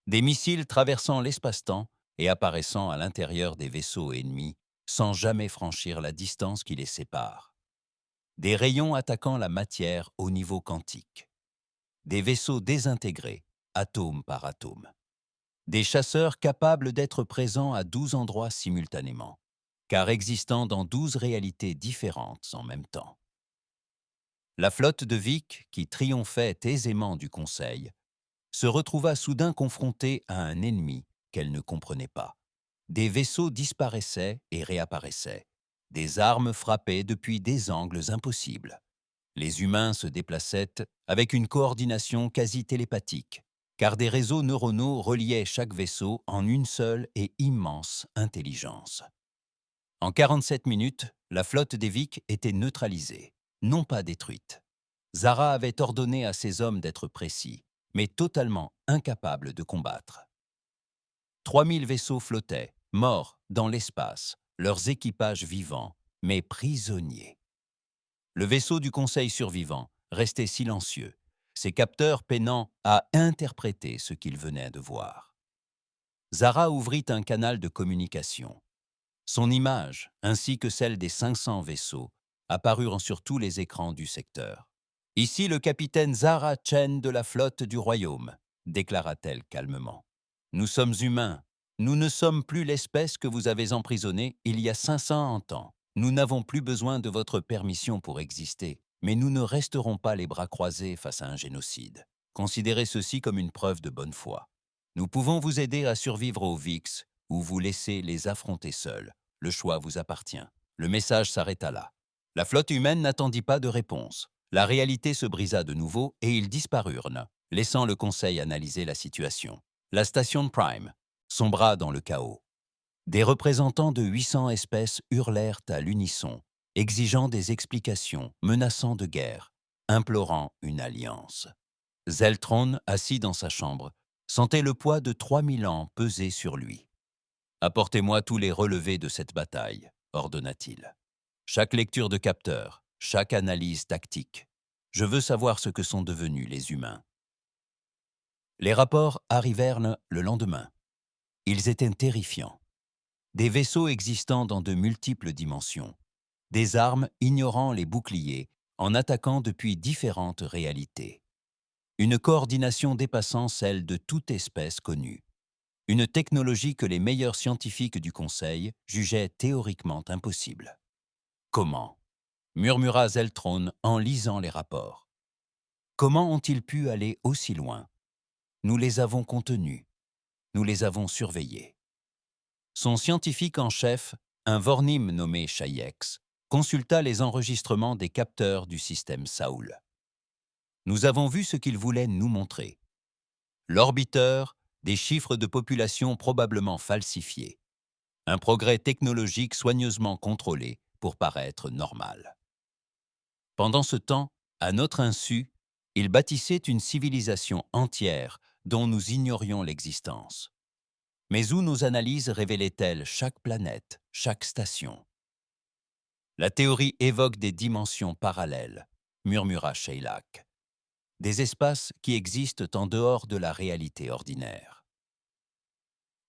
Des missiles traversant l'espace-temps et apparaissant à l'intérieur des vaisseaux ennemis sans jamais franchir la distance qui les sépare. Des rayons attaquant la matière au niveau quantique. Des vaisseaux désintégrés, atome par atome. Des chasseurs capables d'être présents à 12 endroits simultanément, car existant dans 12 réalités différentes en même temps. La flotte de Vic, qui triomphait aisément du Conseil, se retrouva soudain confrontée à un ennemi qu'elle ne comprenait pas. Des vaisseaux disparaissaient et réapparaissaient. Des armes frappaient depuis des angles impossibles. Les humains se déplaçaient avec une coordination quasi télépathique, car des réseaux neuronaux reliaient chaque vaisseau en une seule et immense intelligence. En 47 minutes, la flotte des Vic était neutralisée, non pas détruite. Zara avait ordonné à ses hommes d'être précis, mais totalement incapables de combattre. 3000 vaisseaux flottaient, morts dans l'espace, leurs équipages vivants, mais prisonniers. Le vaisseau du Conseil survivant restait silencieux, ses capteurs peinant à interpréter ce qu'il venait de voir. Zara ouvrit un canal de communication. Son image, ainsi que celle des 500 vaisseaux, apparurent sur tous les écrans du secteur. « Ici le capitaine Zara Chen de la flotte du royaume », déclara-t-elle calmement. « Nous sommes humains. Nous ne sommes plus l'espèce que vous avez emprisonnée il y a 500 ans. Nous n'avons plus besoin de votre permission pour exister, mais nous ne resterons pas les bras croisés face à un génocide. Considérez ceci comme une preuve de bonne foi. Nous pouvons vous aider à survivre aux VIX ou vous laisser les affronter seuls. Le choix vous appartient. » Le message s'arrêta là. La flotte humaine n'attendit pas de réponse. La réalité se brisa de nouveau et ils disparurent, laissant le Conseil analyser la situation. La station Prime sombra dans le chaos. Des représentants de 800 espèces hurlèrent à l'unisson, exigeant des explications, menaçant de guerre, implorant une alliance. Zeltron, assis dans sa chambre, sentait le poids de 3000 ans peser sur lui. « Apportez-moi tous les relevés de cette bataille », ordonna-t-il. « Chaque lecture de capteur, chaque analyse tactique. Je veux savoir ce que sont devenus les humains. » Les rapports arrivèrent le lendemain. Ils étaient terrifiants. Des vaisseaux existant dans de multiples dimensions. Des armes ignorant les boucliers en attaquant depuis différentes réalités. Une coordination dépassant celle de toute espèce connue. Une technologie que les meilleurs scientifiques du Conseil jugeaient théoriquement impossible. « Comment ?» murmura Zeltron en lisant les rapports. « Comment ont-ils pu aller aussi loin ? Nous les avons contenus. Nous les avons surveillés. » Son scientifique en chef, un Vornim nommé Shayex, consulta les enregistrements des capteurs du système Saoul. « Nous avons vu ce qu'ils voulaient nous montrer. L'orbiteur des chiffres de population probablement falsifiés, un progrès technologique soigneusement contrôlé pour paraître normal. Pendant ce temps, à notre insu, il bâtissait une civilisation entière dont nous ignorions l'existence. Mais où nos analyses révélaient-elles chaque planète, chaque station? La théorie évoque des dimensions parallèles, murmura Sheilak, des espaces qui existent en dehors de la réalité ordinaire.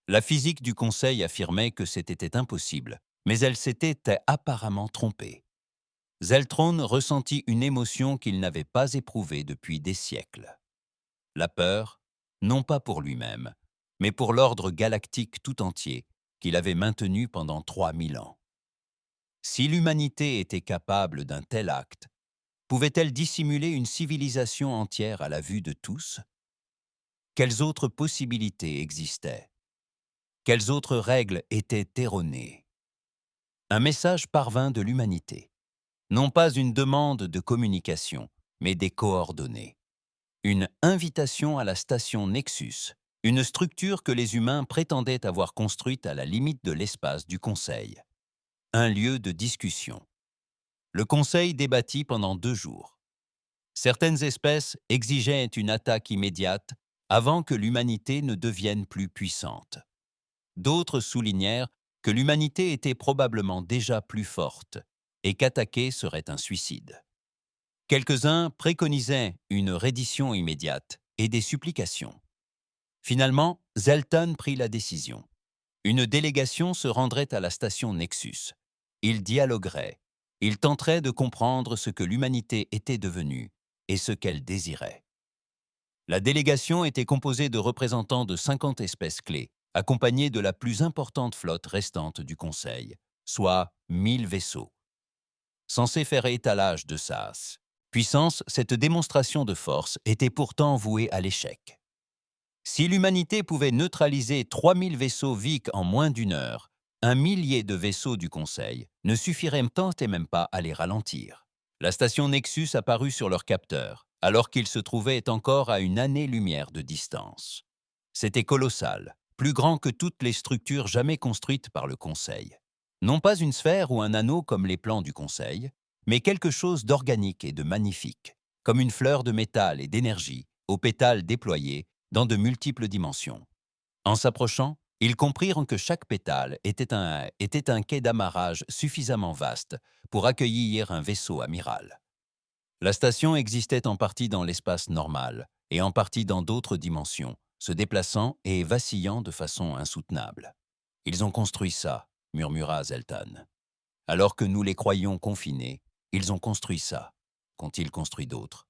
La physique du Conseil affirmait que c'était impossible, mais elle s'était apparemment trompée. Zeltron ressentit une émotion qu'il n'avait pas éprouvée depuis des siècles. La peur, non pas pour lui-même, mais pour l'ordre galactique tout entier qu'il avait maintenu pendant 3000 ans. Si l'humanité était capable d'un tel acte, pouvait-elle dissimuler une civilisation entière à la vue de tous? Quelles autres possibilités existaient? Quelles autres règles étaient erronées? Un message parvint de l'humanité. Non pas une demande de communication, mais des coordonnées. Une invitation à la station Nexus, une structure que les humains prétendaient avoir construite à la limite de l'espace du Conseil. Un lieu de discussion. Le Conseil débattit pendant 2 jours. Certaines espèces exigeaient une attaque immédiate avant que l'humanité ne devienne plus puissante. D'autres soulignèrent que l'humanité était probablement déjà plus forte et qu'attaquer serait un suicide. Quelques-uns préconisaient une reddition immédiate et des supplications. Finalement, Zelton prit la décision. Une délégation se rendrait à la station Nexus. Ils dialogueraient. Ils tenteraient de comprendre ce que l'humanité était devenue et ce qu'elle désirait. La délégation était composée de représentants de 50 espèces clés, accompagnés de la plus importante flotte restante du Conseil, soit 1000 vaisseaux. Censés faire étalage de sas. Puissance, cette démonstration de force était pourtant vouée à l'échec. Si l'humanité pouvait neutraliser 3000 vaisseaux Vic en moins d'1 heure, un millier de vaisseaux du Conseil ne suffirait tant et même pas à les ralentir. La station Nexus apparut sur leur capteur, alors qu'ils se trouvaient encore à une année-lumière de distance. C'était colossal, plus grand que toutes les structures jamais construites par le Conseil. Non pas une sphère ou un anneau comme les plans du Conseil, mais quelque chose d'organique et de magnifique, comme une fleur de métal et d'énergie, aux pétales déployés, dans de multiples dimensions. En s'approchant, ils comprirent que chaque pétale était un quai d'amarrage suffisamment vaste pour accueillir un vaisseau amiral. La station existait en partie dans l'espace normal et en partie dans d'autres dimensions, se déplaçant et vacillant de façon insoutenable. « Ils ont construit ça », murmura Zeltan. « Alors que nous les croyions confinés, ils ont construit ça. Qu'ont-ils construit d'autres ?»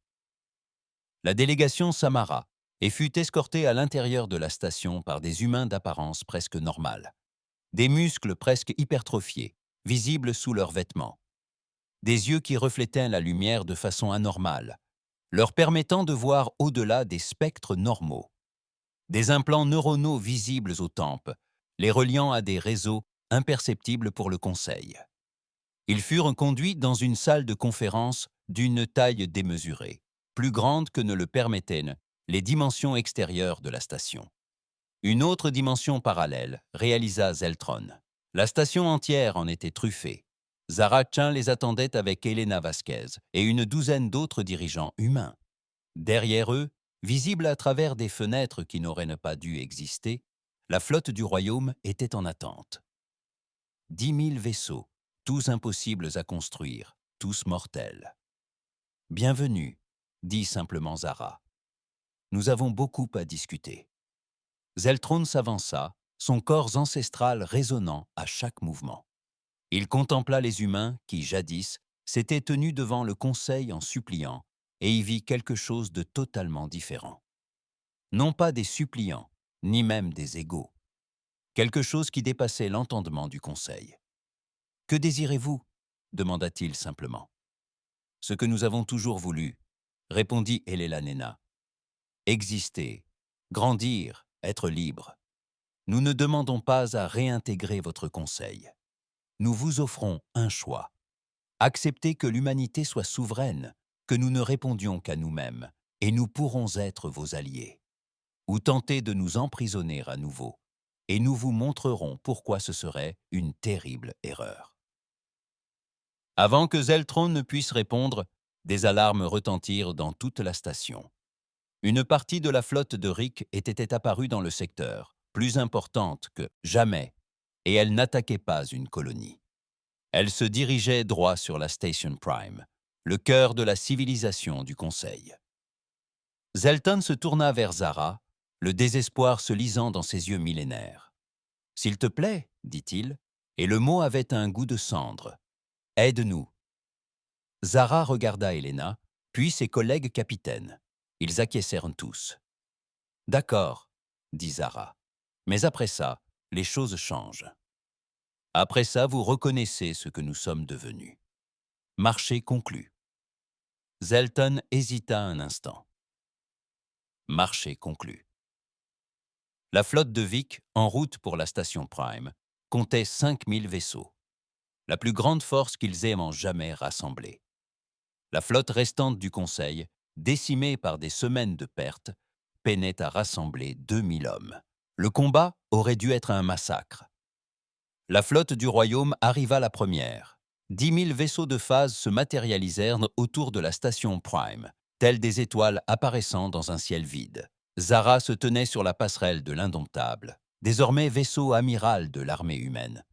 La délégation s'amarra et fut escortée à l'intérieur de la station par des humains d'apparence presque normale. Des muscles presque hypertrophiés, visibles sous leurs vêtements. Des yeux qui reflétaient la lumière de façon anormale, leur permettant de voir au-delà des spectres normaux. Des implants neuronaux visibles aux tempes, les reliant à des réseaux imperceptibles pour le Conseil. Ils furent conduits dans une salle de conférence d'une taille démesurée, plus grande que ne le permettaient les dimensions extérieures de la station. Une autre dimension parallèle réalisa Zeltron. La station entière en était truffée. Zaratchin les attendait avec Elena Vasquez et une douzaine d'autres dirigeants humains. Derrière eux, visible à travers des fenêtres qui n'auraient pas dû exister, la flotte du royaume était en attente. 10 000 vaisseaux, tous impossibles à construire, tous mortels. « Bienvenue », dit simplement Zara. « Nous avons beaucoup à discuter. » Zeltron s'avança, son corps ancestral résonnant à chaque mouvement. Il contempla les humains qui, jadis, s'étaient tenus devant le Conseil en suppliant, et y vit quelque chose de totalement différent. Non pas des suppliants, ni même des égaux. Quelque chose qui dépassait l'entendement du Conseil. « Que désirez-vous » demanda-t-il simplement. « Ce que nous avons toujours voulu », répondit Elena. « Exister, grandir, être libre. Nous ne demandons pas à réintégrer votre Conseil. Nous vous offrons un choix. Acceptez que l'humanité soit souveraine, que nous ne répondions qu'à nous-mêmes, et nous pourrons être vos alliés. ou tenter de nous emprisonner à nouveau, et nous vous montrerons pourquoi ce serait une terrible erreur. » Avant que Zeltron ne puisse répondre, des alarmes retentirent dans toute la station. Une partie de la flotte de Rick était apparue dans le secteur, plus importante que jamais, et elle n'attaquait pas une colonie. Elle se dirigeait droit sur la Station Prime, le cœur de la civilisation du Conseil. Zelton se tourna vers Zara, le désespoir se lisant dans ses yeux millénaires. « S'il te plaît, dit-il, et le mot avait un goût de cendre. Aide-nous. » Zara regarda Helena, puis ses collègues capitaines. Ils acquiescèrent tous. « D'accord, » dit Zara. « Mais après ça, les choses changent. Après ça, vous reconnaissez ce que nous sommes devenus. Marché conclu. » Zelton hésita un instant. Marché conclu. La flotte de Vic, en route pour la station Prime, comptait 5000 vaisseaux, la plus grande force qu'ils aient jamais rassemblée. La flotte restante du Conseil, décimée par des semaines de pertes, peinait à rassembler 2000 hommes. Le combat aurait dû être un massacre. La flotte du Royaume arriva la première. 10 000 vaisseaux de phase se matérialisèrent autour de la station Prime, telles des étoiles apparaissant dans un ciel vide. Zara se tenait sur la passerelle de l'Indomptable, désormais vaisseau amiral de l'armée humaine,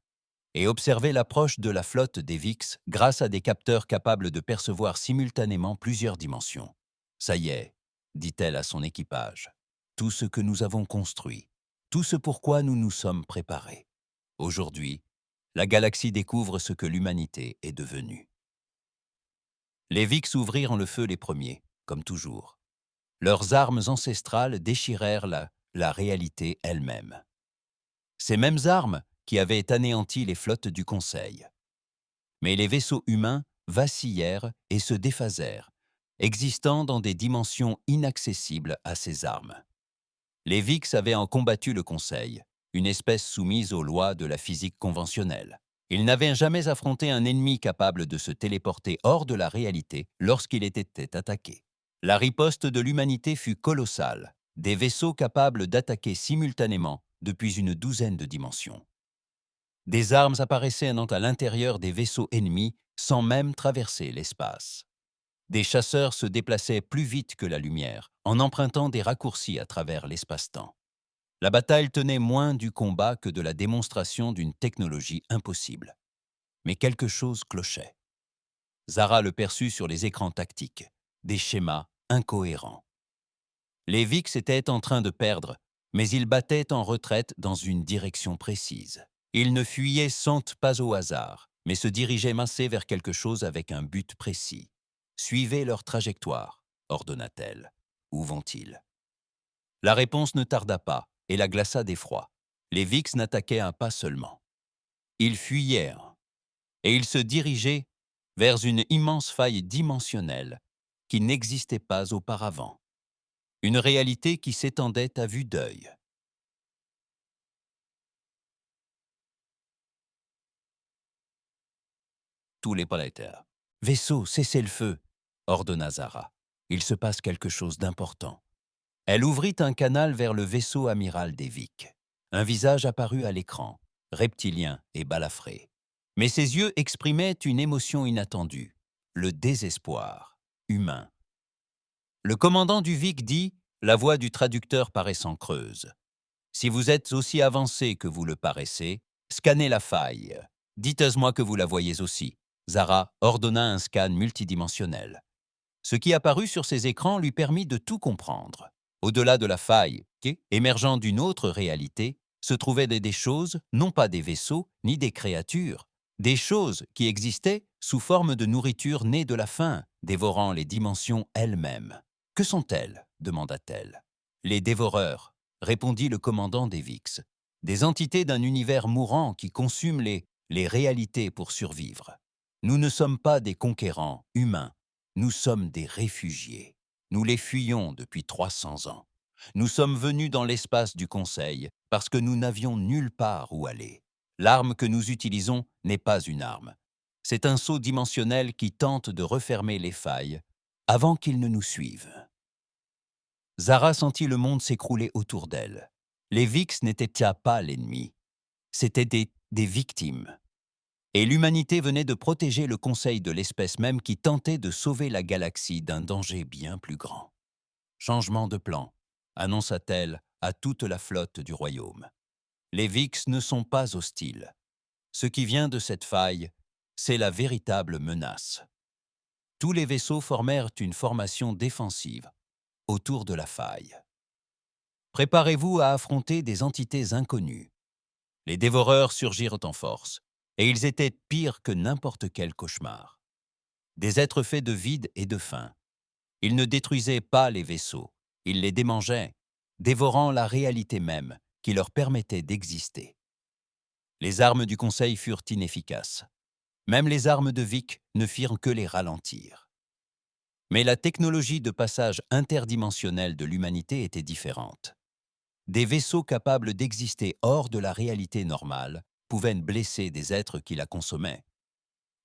et observait l'approche de la flotte des Vix grâce à des capteurs capables de percevoir simultanément plusieurs dimensions. « Ça y est, » dit-elle à son équipage, « tout ce que nous avons construit, tout ce pourquoi nous nous sommes préparés. Aujourd'hui, la galaxie découvre ce que l'humanité est devenue. » Les Vix ouvrirent le feu les premiers, comme toujours. Leurs armes ancestrales déchirèrent la réalité elle-même. Ces mêmes armes qui avaient anéanti les flottes du Conseil. Mais les vaisseaux humains vacillèrent et se déphasèrent, existant dans des dimensions inaccessibles à ces armes. Les Vix avaient combattu le Conseil, une espèce soumise aux lois de la physique conventionnelle. Ils n'avaient jamais affronté un ennemi capable de se téléporter hors de la réalité lorsqu'il était attaqué. La riposte de l'humanité fut colossale, des vaisseaux capables d'attaquer simultanément depuis une douzaine de dimensions. Des armes apparaissaient à l'intérieur des vaisseaux ennemis sans même traverser l'espace. Des chasseurs se déplaçaient plus vite que la lumière, en empruntant des raccourcis à travers l'espace-temps. La bataille tenait moins du combat que de la démonstration d'une technologie impossible. Mais quelque chose clochait. Zara le perçut sur les écrans tactiques, des schémas incohérents. Les Vix étaient en train de perdre, mais ils battaient en retraite dans une direction précise. Ils ne fuyaient pas au hasard, mais se dirigeaient massés vers quelque chose avec un but précis. « Suivez leur trajectoire », ordonna-t-elle. « Où vont-ils » La réponse ne tarda pas et la glaça d'effroi. Les Vix n'attaquaient pas seulement. Ils fuyaient, et ils se dirigeaient vers une immense faille dimensionnelle qui n'existait pas auparavant. Une réalité qui s'étendait à vue d'œil. Tous les planétaires. « Vaisseau, cessez le feu !» ordonna Zara. « Il se passe quelque chose d'important. » Elle ouvrit un canal vers le vaisseau amiral des Vic. Un visage apparut à l'écran, reptilien et balafré. Mais ses yeux exprimaient une émotion inattendue, le désespoir humain. Le commandant du Vic dit, la voix du traducteur paraissant creuse. « Si vous êtes aussi avancé que vous le paraissez, scannez la faille. Dites-moi que vous la voyez aussi. » Zara ordonna un scan multidimensionnel. Ce qui apparut sur ses écrans lui permit de tout comprendre. Au-delà de la faille, émergeant d'une autre réalité, se trouvaient des choses, non pas des vaisseaux, ni des créatures, des choses qui existaient sous forme de nourriture née de la faim, dévorant les dimensions elles-mêmes. « Que sont-elles » demanda-t-elle. « Les dévoreurs », répondit le commandant des Vix. « Des entités d'un univers mourant qui consument les réalités pour survivre. Nous ne sommes pas des conquérants humains, nous sommes des réfugiés. Nous les fuyons depuis 300 ans. Nous sommes venus dans l'espace du Conseil parce que nous n'avions nulle part où aller. L'arme que nous utilisons n'est pas une arme. C'est un saut dimensionnel qui tente de refermer les failles avant qu'ils ne nous suivent. » Zara sentit le monde s'écrouler autour d'elle. Les Vix n'étaient pas l'ennemi, c'étaient des victimes. Et l'humanité venait de protéger le conseil de l'espèce même qui tentait de sauver la galaxie d'un danger bien plus grand. Changement de plan, annonça-t-elle à toute la flotte du royaume. Les Vix ne sont pas hostiles. Ce qui vient de cette faille, c'est la véritable menace. Tous les vaisseaux formèrent une formation défensive autour de la faille. Préparez-vous à affronter des entités inconnues. Les dévoreurs surgirent en force, et ils étaient pires que n'importe quel cauchemar. Des êtres faits de vide et de faim. Ils ne détruisaient pas les vaisseaux, ils les démangeaient, dévorant la réalité même qui leur permettait d'exister. Les armes du Conseil furent inefficaces. Même les armes de Vic ne firent que les ralentir. Mais la technologie de passage interdimensionnel de l'humanité était différente. Des vaisseaux capables d'exister hors de la réalité normale pouvaient blesser des êtres qui la consommaient.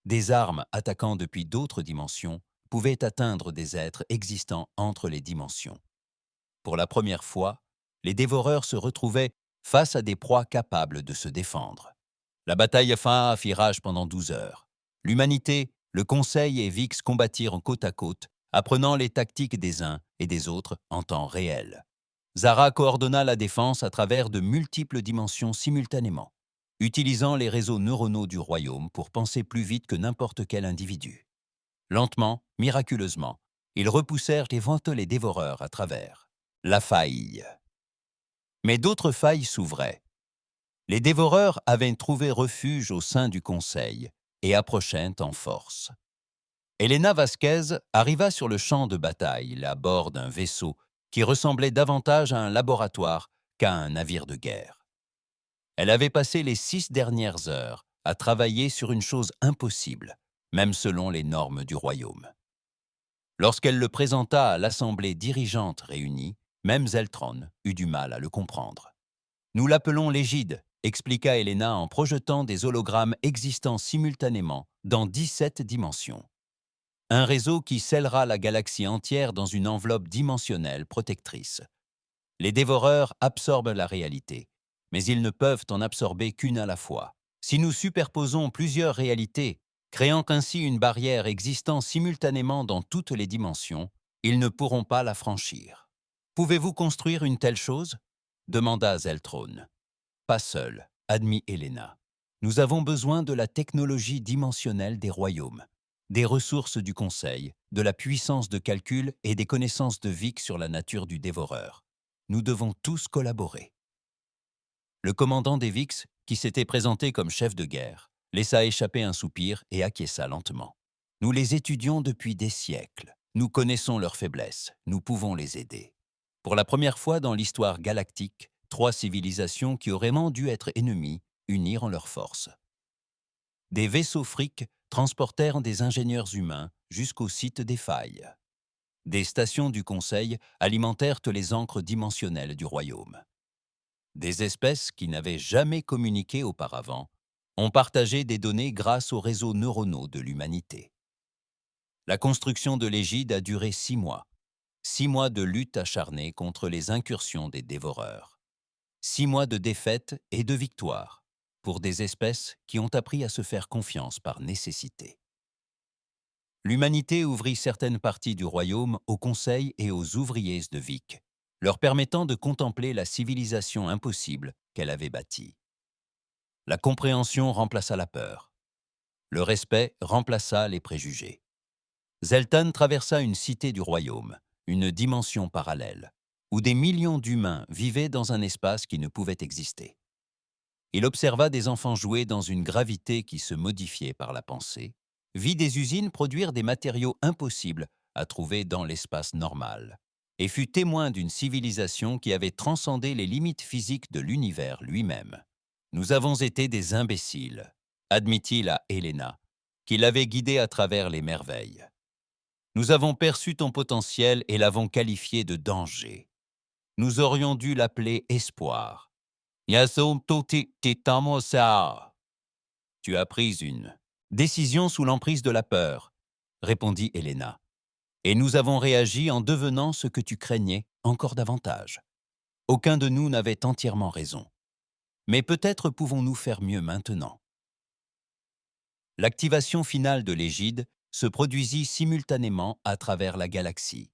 Des armes attaquant depuis d'autres dimensions pouvaient atteindre des êtres existant entre les dimensions. Pour la première fois, les dévoreurs se retrouvaient face à des proies capables de se défendre. La bataille fit rage pendant 12 heures. L'humanité, le Conseil et Vix combattirent côte à côte, apprenant les tactiques des uns et des autres en temps réel. Zara coordonna la défense à travers de multiples dimensions simultanément, utilisant les réseaux neuronaux du royaume pour penser plus vite que n'importe quel individu. Lentement, miraculeusement, ils repoussèrent les dévoreurs à travers la faille. Mais d'autres failles s'ouvraient. Les dévoreurs avaient trouvé refuge au sein du Conseil et approchaient en force. Elena Vasquez arriva sur le champ de bataille à bord d'un vaisseau qui ressemblait davantage à un laboratoire qu'à un navire de guerre. Elle avait passé les 6 dernières heures à travailler sur une chose impossible, même selon les normes du royaume. Lorsqu'elle le présenta à l'assemblée dirigeante réunie, même Zeltron eut du mal à le comprendre. « Nous l'appelons l'Égide », expliqua Elena en projetant des hologrammes existant simultanément dans 17 dimensions. Un réseau qui scellera la galaxie entière dans une enveloppe dimensionnelle protectrice. Les dévoreurs absorbent la réalité, mais ils ne peuvent en absorber qu'une à la fois. Si nous superposons plusieurs réalités, créant ainsi une barrière existant simultanément dans toutes les dimensions, ils ne pourront pas la franchir. « Pouvez-vous construire une telle chose ?» demanda Zeltron. « Pas seul, admit Elena. Nous avons besoin de la technologie dimensionnelle des royaumes, des ressources du Conseil, de la puissance de calcul et des connaissances de Vic sur la nature du dévoreur. Nous devons tous collaborer. » Le commandant des Vix, qui s'était présenté comme chef de guerre, laissa échapper un soupir et acquiesça lentement. « Nous les étudions depuis des siècles. Nous connaissons leurs faiblesses. Nous pouvons les aider. » Pour la première fois dans l'histoire galactique, 3 civilisations qui auraient dû être ennemies unirent leurs forces. Des vaisseaux frics transportèrent des ingénieurs humains jusqu'au site des failles. Des stations du Conseil alimentèrent les ancres dimensionnelles du royaume. Des espèces qui n'avaient jamais communiqué auparavant ont partagé des données grâce aux réseaux neuronaux de l'humanité. La construction de l'Égide a duré 6 mois. 6 mois de lutte acharnée contre les incursions des dévoreurs. 6 mois de défaites et de victoires pour des espèces qui ont appris à se faire confiance par nécessité. L'humanité ouvrit certaines parties du royaume au Conseil et aux ouvriers de Vic, leur permettant de contempler la civilisation impossible qu'elle avait bâtie. La compréhension remplaça la peur. Le respect remplaça les préjugés. Zeltan traversa une cité du royaume, une dimension parallèle, où des millions d'humains vivaient dans un espace qui ne pouvait exister. Il observa des enfants jouer dans une gravité qui se modifiait par la pensée, vit des usines produire des matériaux impossibles à trouver dans l'espace normal, et fut témoin d'une civilisation qui avait transcendé les limites physiques de l'univers lui-même. « Nous avons été des imbéciles », admit-il à Elena, qui l'avait guidé à travers les merveilles. « Nous avons perçu ton potentiel et l'avons qualifié de danger. Nous aurions dû l'appeler espoir. Tu as pris une décision sous l'emprise de la peur, répondit Elena. Et nous avons réagi en devenant ce que tu craignais encore davantage. Aucun de nous n'avait entièrement raison. Mais peut-être pouvons-nous faire mieux maintenant. L'activation finale de l'égide se produisit simultanément à travers la galaxie.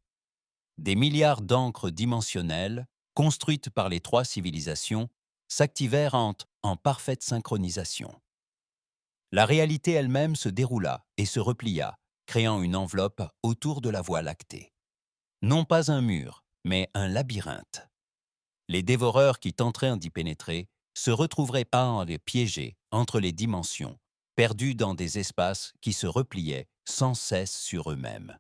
Des milliards d'encres dimensionnelles, construites par les trois civilisations, s'activèrent en parfaite synchronisation. La réalité elle-même se déroula et se replia, créant une enveloppe autour de la Voie lactée. Non pas un mur, mais un labyrinthe. Les dévoreurs qui tenteraient d'y pénétrer se retrouveraient piégés entre les dimensions, perdus dans des espaces qui se repliaient sans cesse sur eux-mêmes.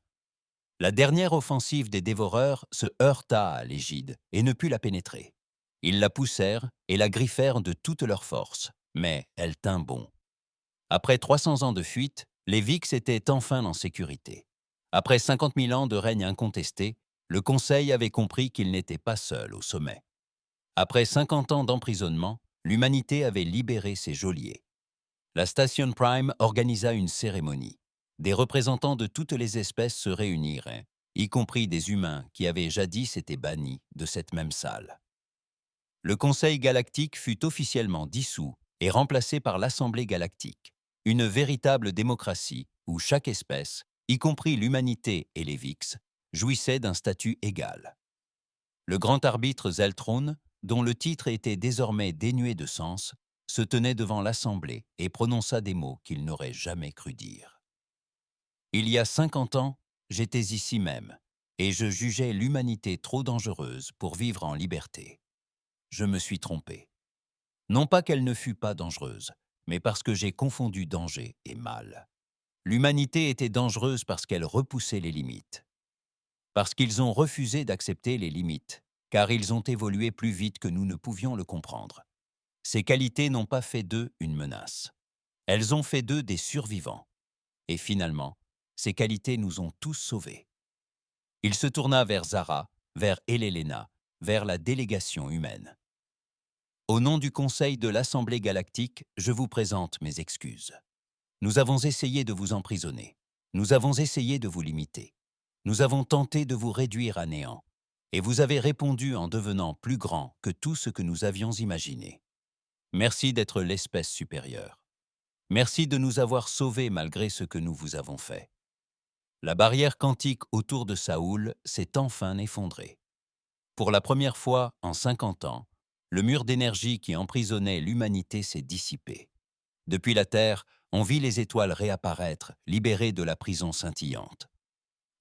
La dernière offensive des dévoreurs se heurta à l'égide et ne put la pénétrer. Ils la poussèrent et la griffèrent de toute leur force, mais elle tint bon. Après 300 ans de fuite, les Vix étaient enfin en sécurité. Après 50 000 ans de règne incontesté, le Conseil avait compris qu'il n'était pas seul au sommet. Après 50 ans d'emprisonnement, l'humanité avait libéré ses geôliers. La Station Prime organisa une cérémonie. Des représentants de toutes les espèces se réunirent, y compris des humains qui avaient jadis été bannis de cette même salle. Le Conseil galactique fut officiellement dissous et remplacé par l'Assemblée galactique, une véritable démocratie où chaque espèce, y compris l'humanité et les Vix, jouissait d'un statut égal. Le grand arbitre Zeltron, dont le titre était désormais dénué de sens, se tenait devant l'Assemblée et prononça des mots qu'il n'aurait jamais cru dire. Il y a 50 ans, j'étais ici même, et je jugeais l'humanité trop dangereuse pour vivre en liberté. Je me suis trompé. Non pas qu'elle ne fût pas dangereuse, mais parce que j'ai confondu danger et mal. L'humanité était dangereuse parce qu'elle repoussait les limites. Parce qu'ils ont refusé d'accepter les limites, car ils ont évolué plus vite que nous ne pouvions le comprendre. Ces qualités n'ont pas fait d'eux une menace. Elles ont fait d'eux des survivants. Et finalement, ces qualités nous ont tous sauvés. Il se tourna vers Zara, vers Elelena, vers la délégation humaine. Au nom du Conseil de l'Assemblée galactique, je vous présente mes excuses. Nous avons essayé de vous emprisonner. Nous avons essayé de vous limiter. Nous avons tenté de vous réduire à néant. Et vous avez répondu en devenant plus grand que tout ce que nous avions imaginé. Merci d'être l'espèce supérieure. Merci de nous avoir sauvés malgré ce que nous vous avons fait. La barrière quantique autour de Saoul s'est enfin effondrée. Pour la première fois en 50 ans, le mur d'énergie qui emprisonnait l'humanité s'est dissipé. Depuis la Terre, on vit les étoiles réapparaître, libérées de la prison scintillante.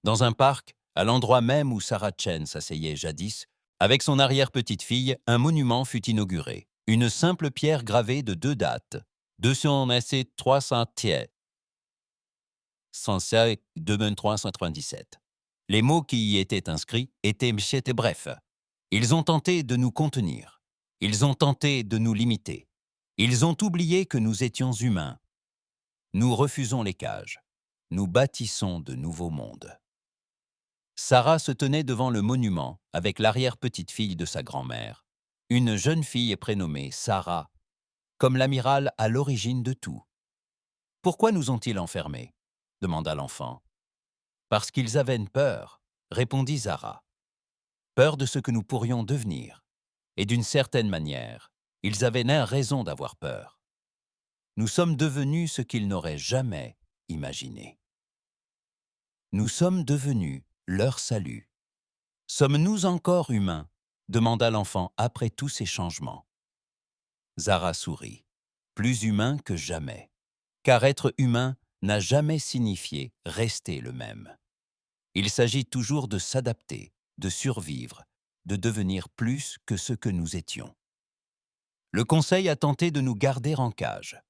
Dans un parc, à l'endroit même où Sarah Chen s'asseyait jadis, avec son arrière-petite-fille, un monument fut inauguré. Une simple pierre gravée de 2 dates, 203 2397. Les mots qui y étaient inscrits étaient brefs. Ils ont tenté de nous contenir. Ils ont tenté de nous limiter. Ils ont oublié que nous étions humains. Nous refusons les cages. Nous bâtissons de nouveaux mondes. Sarah se tenait devant le monument avec l'arrière-petite-fille de sa grand-mère. Une jeune fille prénommée Sarah, comme l'amiral à l'origine de tout. « Pourquoi nous ont-ils enfermés ?» demanda l'enfant. « Parce qu'ils avaient peur, » répondit Zara. « Peur de ce que nous pourrions devenir. Et d'une certaine manière, ils avaient raison d'avoir peur. Nous sommes devenus ce qu'ils n'auraient jamais imaginé. Nous sommes devenus leur salut. Sommes-nous encore humains ? Demanda l'enfant après tous ces changements. Zara sourit. Plus humain que jamais. Car être humain n'a jamais signifié rester le même. Il s'agit toujours de s'adapter, de survivre, de devenir plus que ce que nous étions. Le Conseil a tenté de nous garder en cage.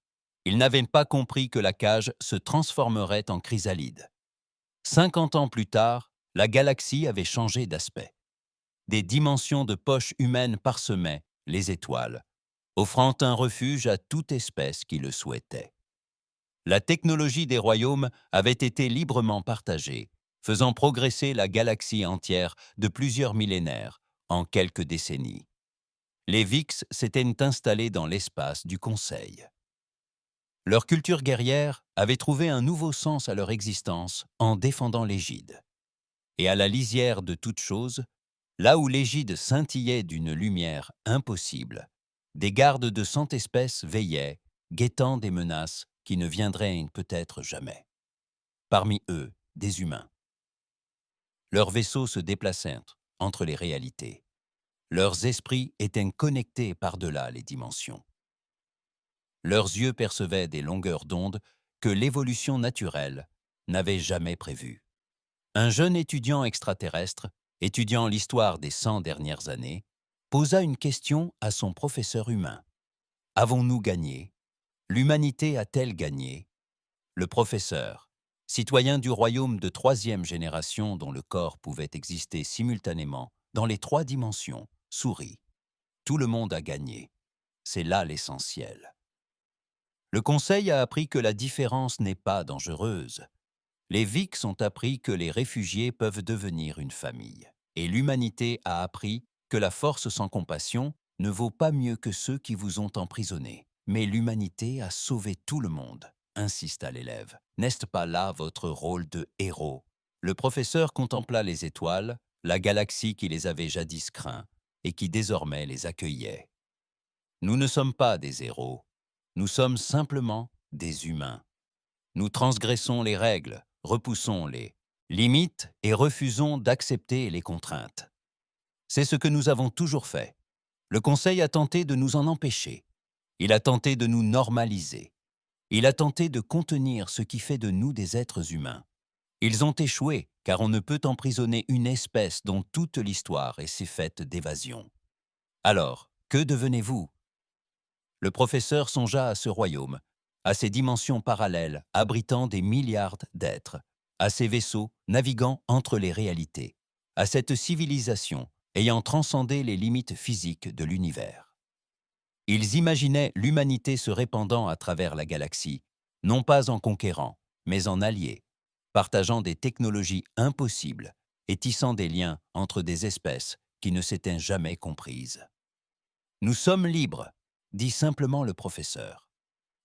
Il n'avait pas compris que la cage se transformerait en chrysalide. 50 ans plus tard, la galaxie avait changé d'aspect. Des dimensions de poches humaines parsemaient les étoiles, offrant un refuge à toute espèce qui le souhaitait. La technologie des royaumes avait été librement partagée, faisant progresser la galaxie entière de plusieurs millénaires en quelques décennies. Les Vix s'étaient installés dans l'espace du Conseil. Leur culture guerrière avait trouvé un nouveau sens à leur existence en défendant l'égide. et à la lisière de toute chose, là où l'égide scintillait d'une lumière impossible, des gardes de 100 espèces veillaient, guettant des menaces qui ne viendraient peut-être jamais. Parmi eux, des humains. Leurs vaisseaux se déplaçaient entre les réalités. Leurs esprits étaient connectés par-delà les dimensions. Leurs yeux percevaient des longueurs d'onde que l'évolution naturelle n'avait jamais prévues. Un jeune étudiant extraterrestre, étudiant l'histoire des 100 dernières années, posa une question à son professeur humain. Avons-nous gagné? L'humanité a-t-elle gagné? Le professeur, citoyen du royaume de troisième génération dont le corps pouvait exister simultanément dans les 3 dimensions, sourit. Tout le monde a gagné. C'est là l'essentiel. Le Conseil a appris que la différence n'est pas dangereuse. Les VIX ont appris que les réfugiés peuvent devenir une famille. Et l'humanité a appris que la force sans compassion ne vaut pas mieux que ceux qui vous ont emprisonné. Mais l'humanité a sauvé tout le monde, insista l'élève. N'est-ce pas là votre rôle de héros? Le professeur contempla les étoiles, la galaxie qui les avait jadis craints et qui désormais les accueillait. Nous ne sommes pas des héros, nous sommes simplement des humains. Nous transgressons les règles, repoussons les limites et refusons d'accepter les contraintes. C'est ce que nous avons toujours fait. Le Conseil a tenté de nous en empêcher. Il a tenté de nous normaliser. Il a tenté de contenir ce qui fait de nous des êtres humains. Ils ont échoué, car on ne peut emprisonner une espèce dont toute l'histoire s'est faite d'évasion. Alors, que devenez-vous? Le professeur songea à ce royaume, à ces dimensions parallèles abritant des milliards d'êtres, à ces vaisseaux naviguant entre les réalités, à cette civilisation ayant transcendé les limites physiques de l'univers. Ils imaginaient l'humanité se répandant à travers la galaxie, non pas en conquérant, mais en alliés, partageant des technologies impossibles et tissant des liens entre des espèces qui ne s'étaient jamais comprises. Nous sommes libres, dit simplement le professeur.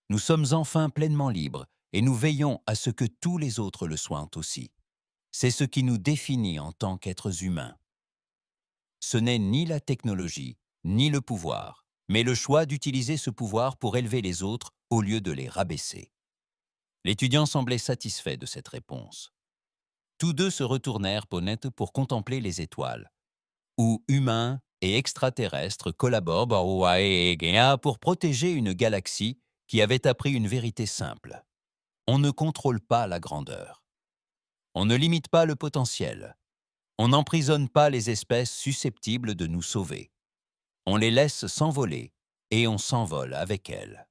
Nous sommes enfin pleinement libres et nous veillons à ce que tous les autres le soient aussi. C'est ce qui nous définit en tant qu'êtres humains. Ce n'est ni la technologie, ni le pouvoir, mais le choix d'utiliser ce pouvoir pour élever les autres au lieu de les rabaisser. L'étudiant semblait satisfait de cette réponse. Tous deux se retournèrent pour contempler les étoiles, où humains et extraterrestres collaborent pour protéger une galaxie qui avait appris une vérité simple. On ne contrôle pas la grandeur. On ne limite pas le potentiel. On n'emprisonne pas les espèces susceptibles de nous sauver. On les laisse s'envoler et on s'envole avec elles.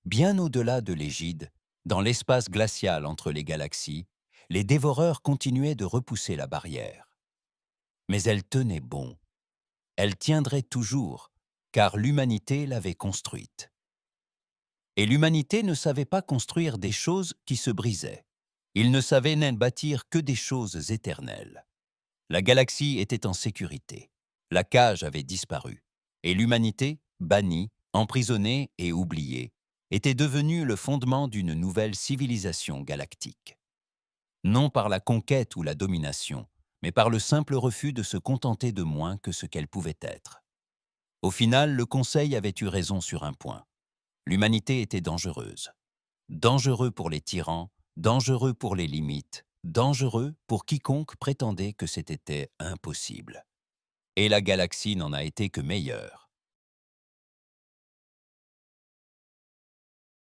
Bien au-delà de l'égide, dans l'espace glacial entre les galaxies, les dévoreurs continuaient de repousser la barrière. Mais elle tenait bon. Elle tiendrait toujours, car l'humanité l'avait construite. Et l'humanité ne savait pas construire des choses qui se brisaient. Il ne savait n'en bâtir que des choses éternelles. La galaxie était en sécurité. La cage avait disparu. Et l'humanité, bannie, emprisonnée et oubliée, était devenue le fondement d'une nouvelle civilisation galactique. Non par la conquête ou la domination, mais par le simple refus de se contenter de moins que ce qu'elle pouvait être. Au final, le Conseil avait eu raison sur un point. L'humanité était dangereuse. Dangereux pour les tyrans, dangereux pour les limites, dangereux pour quiconque prétendait que c'était impossible. Et la galaxie n'en a été que meilleure.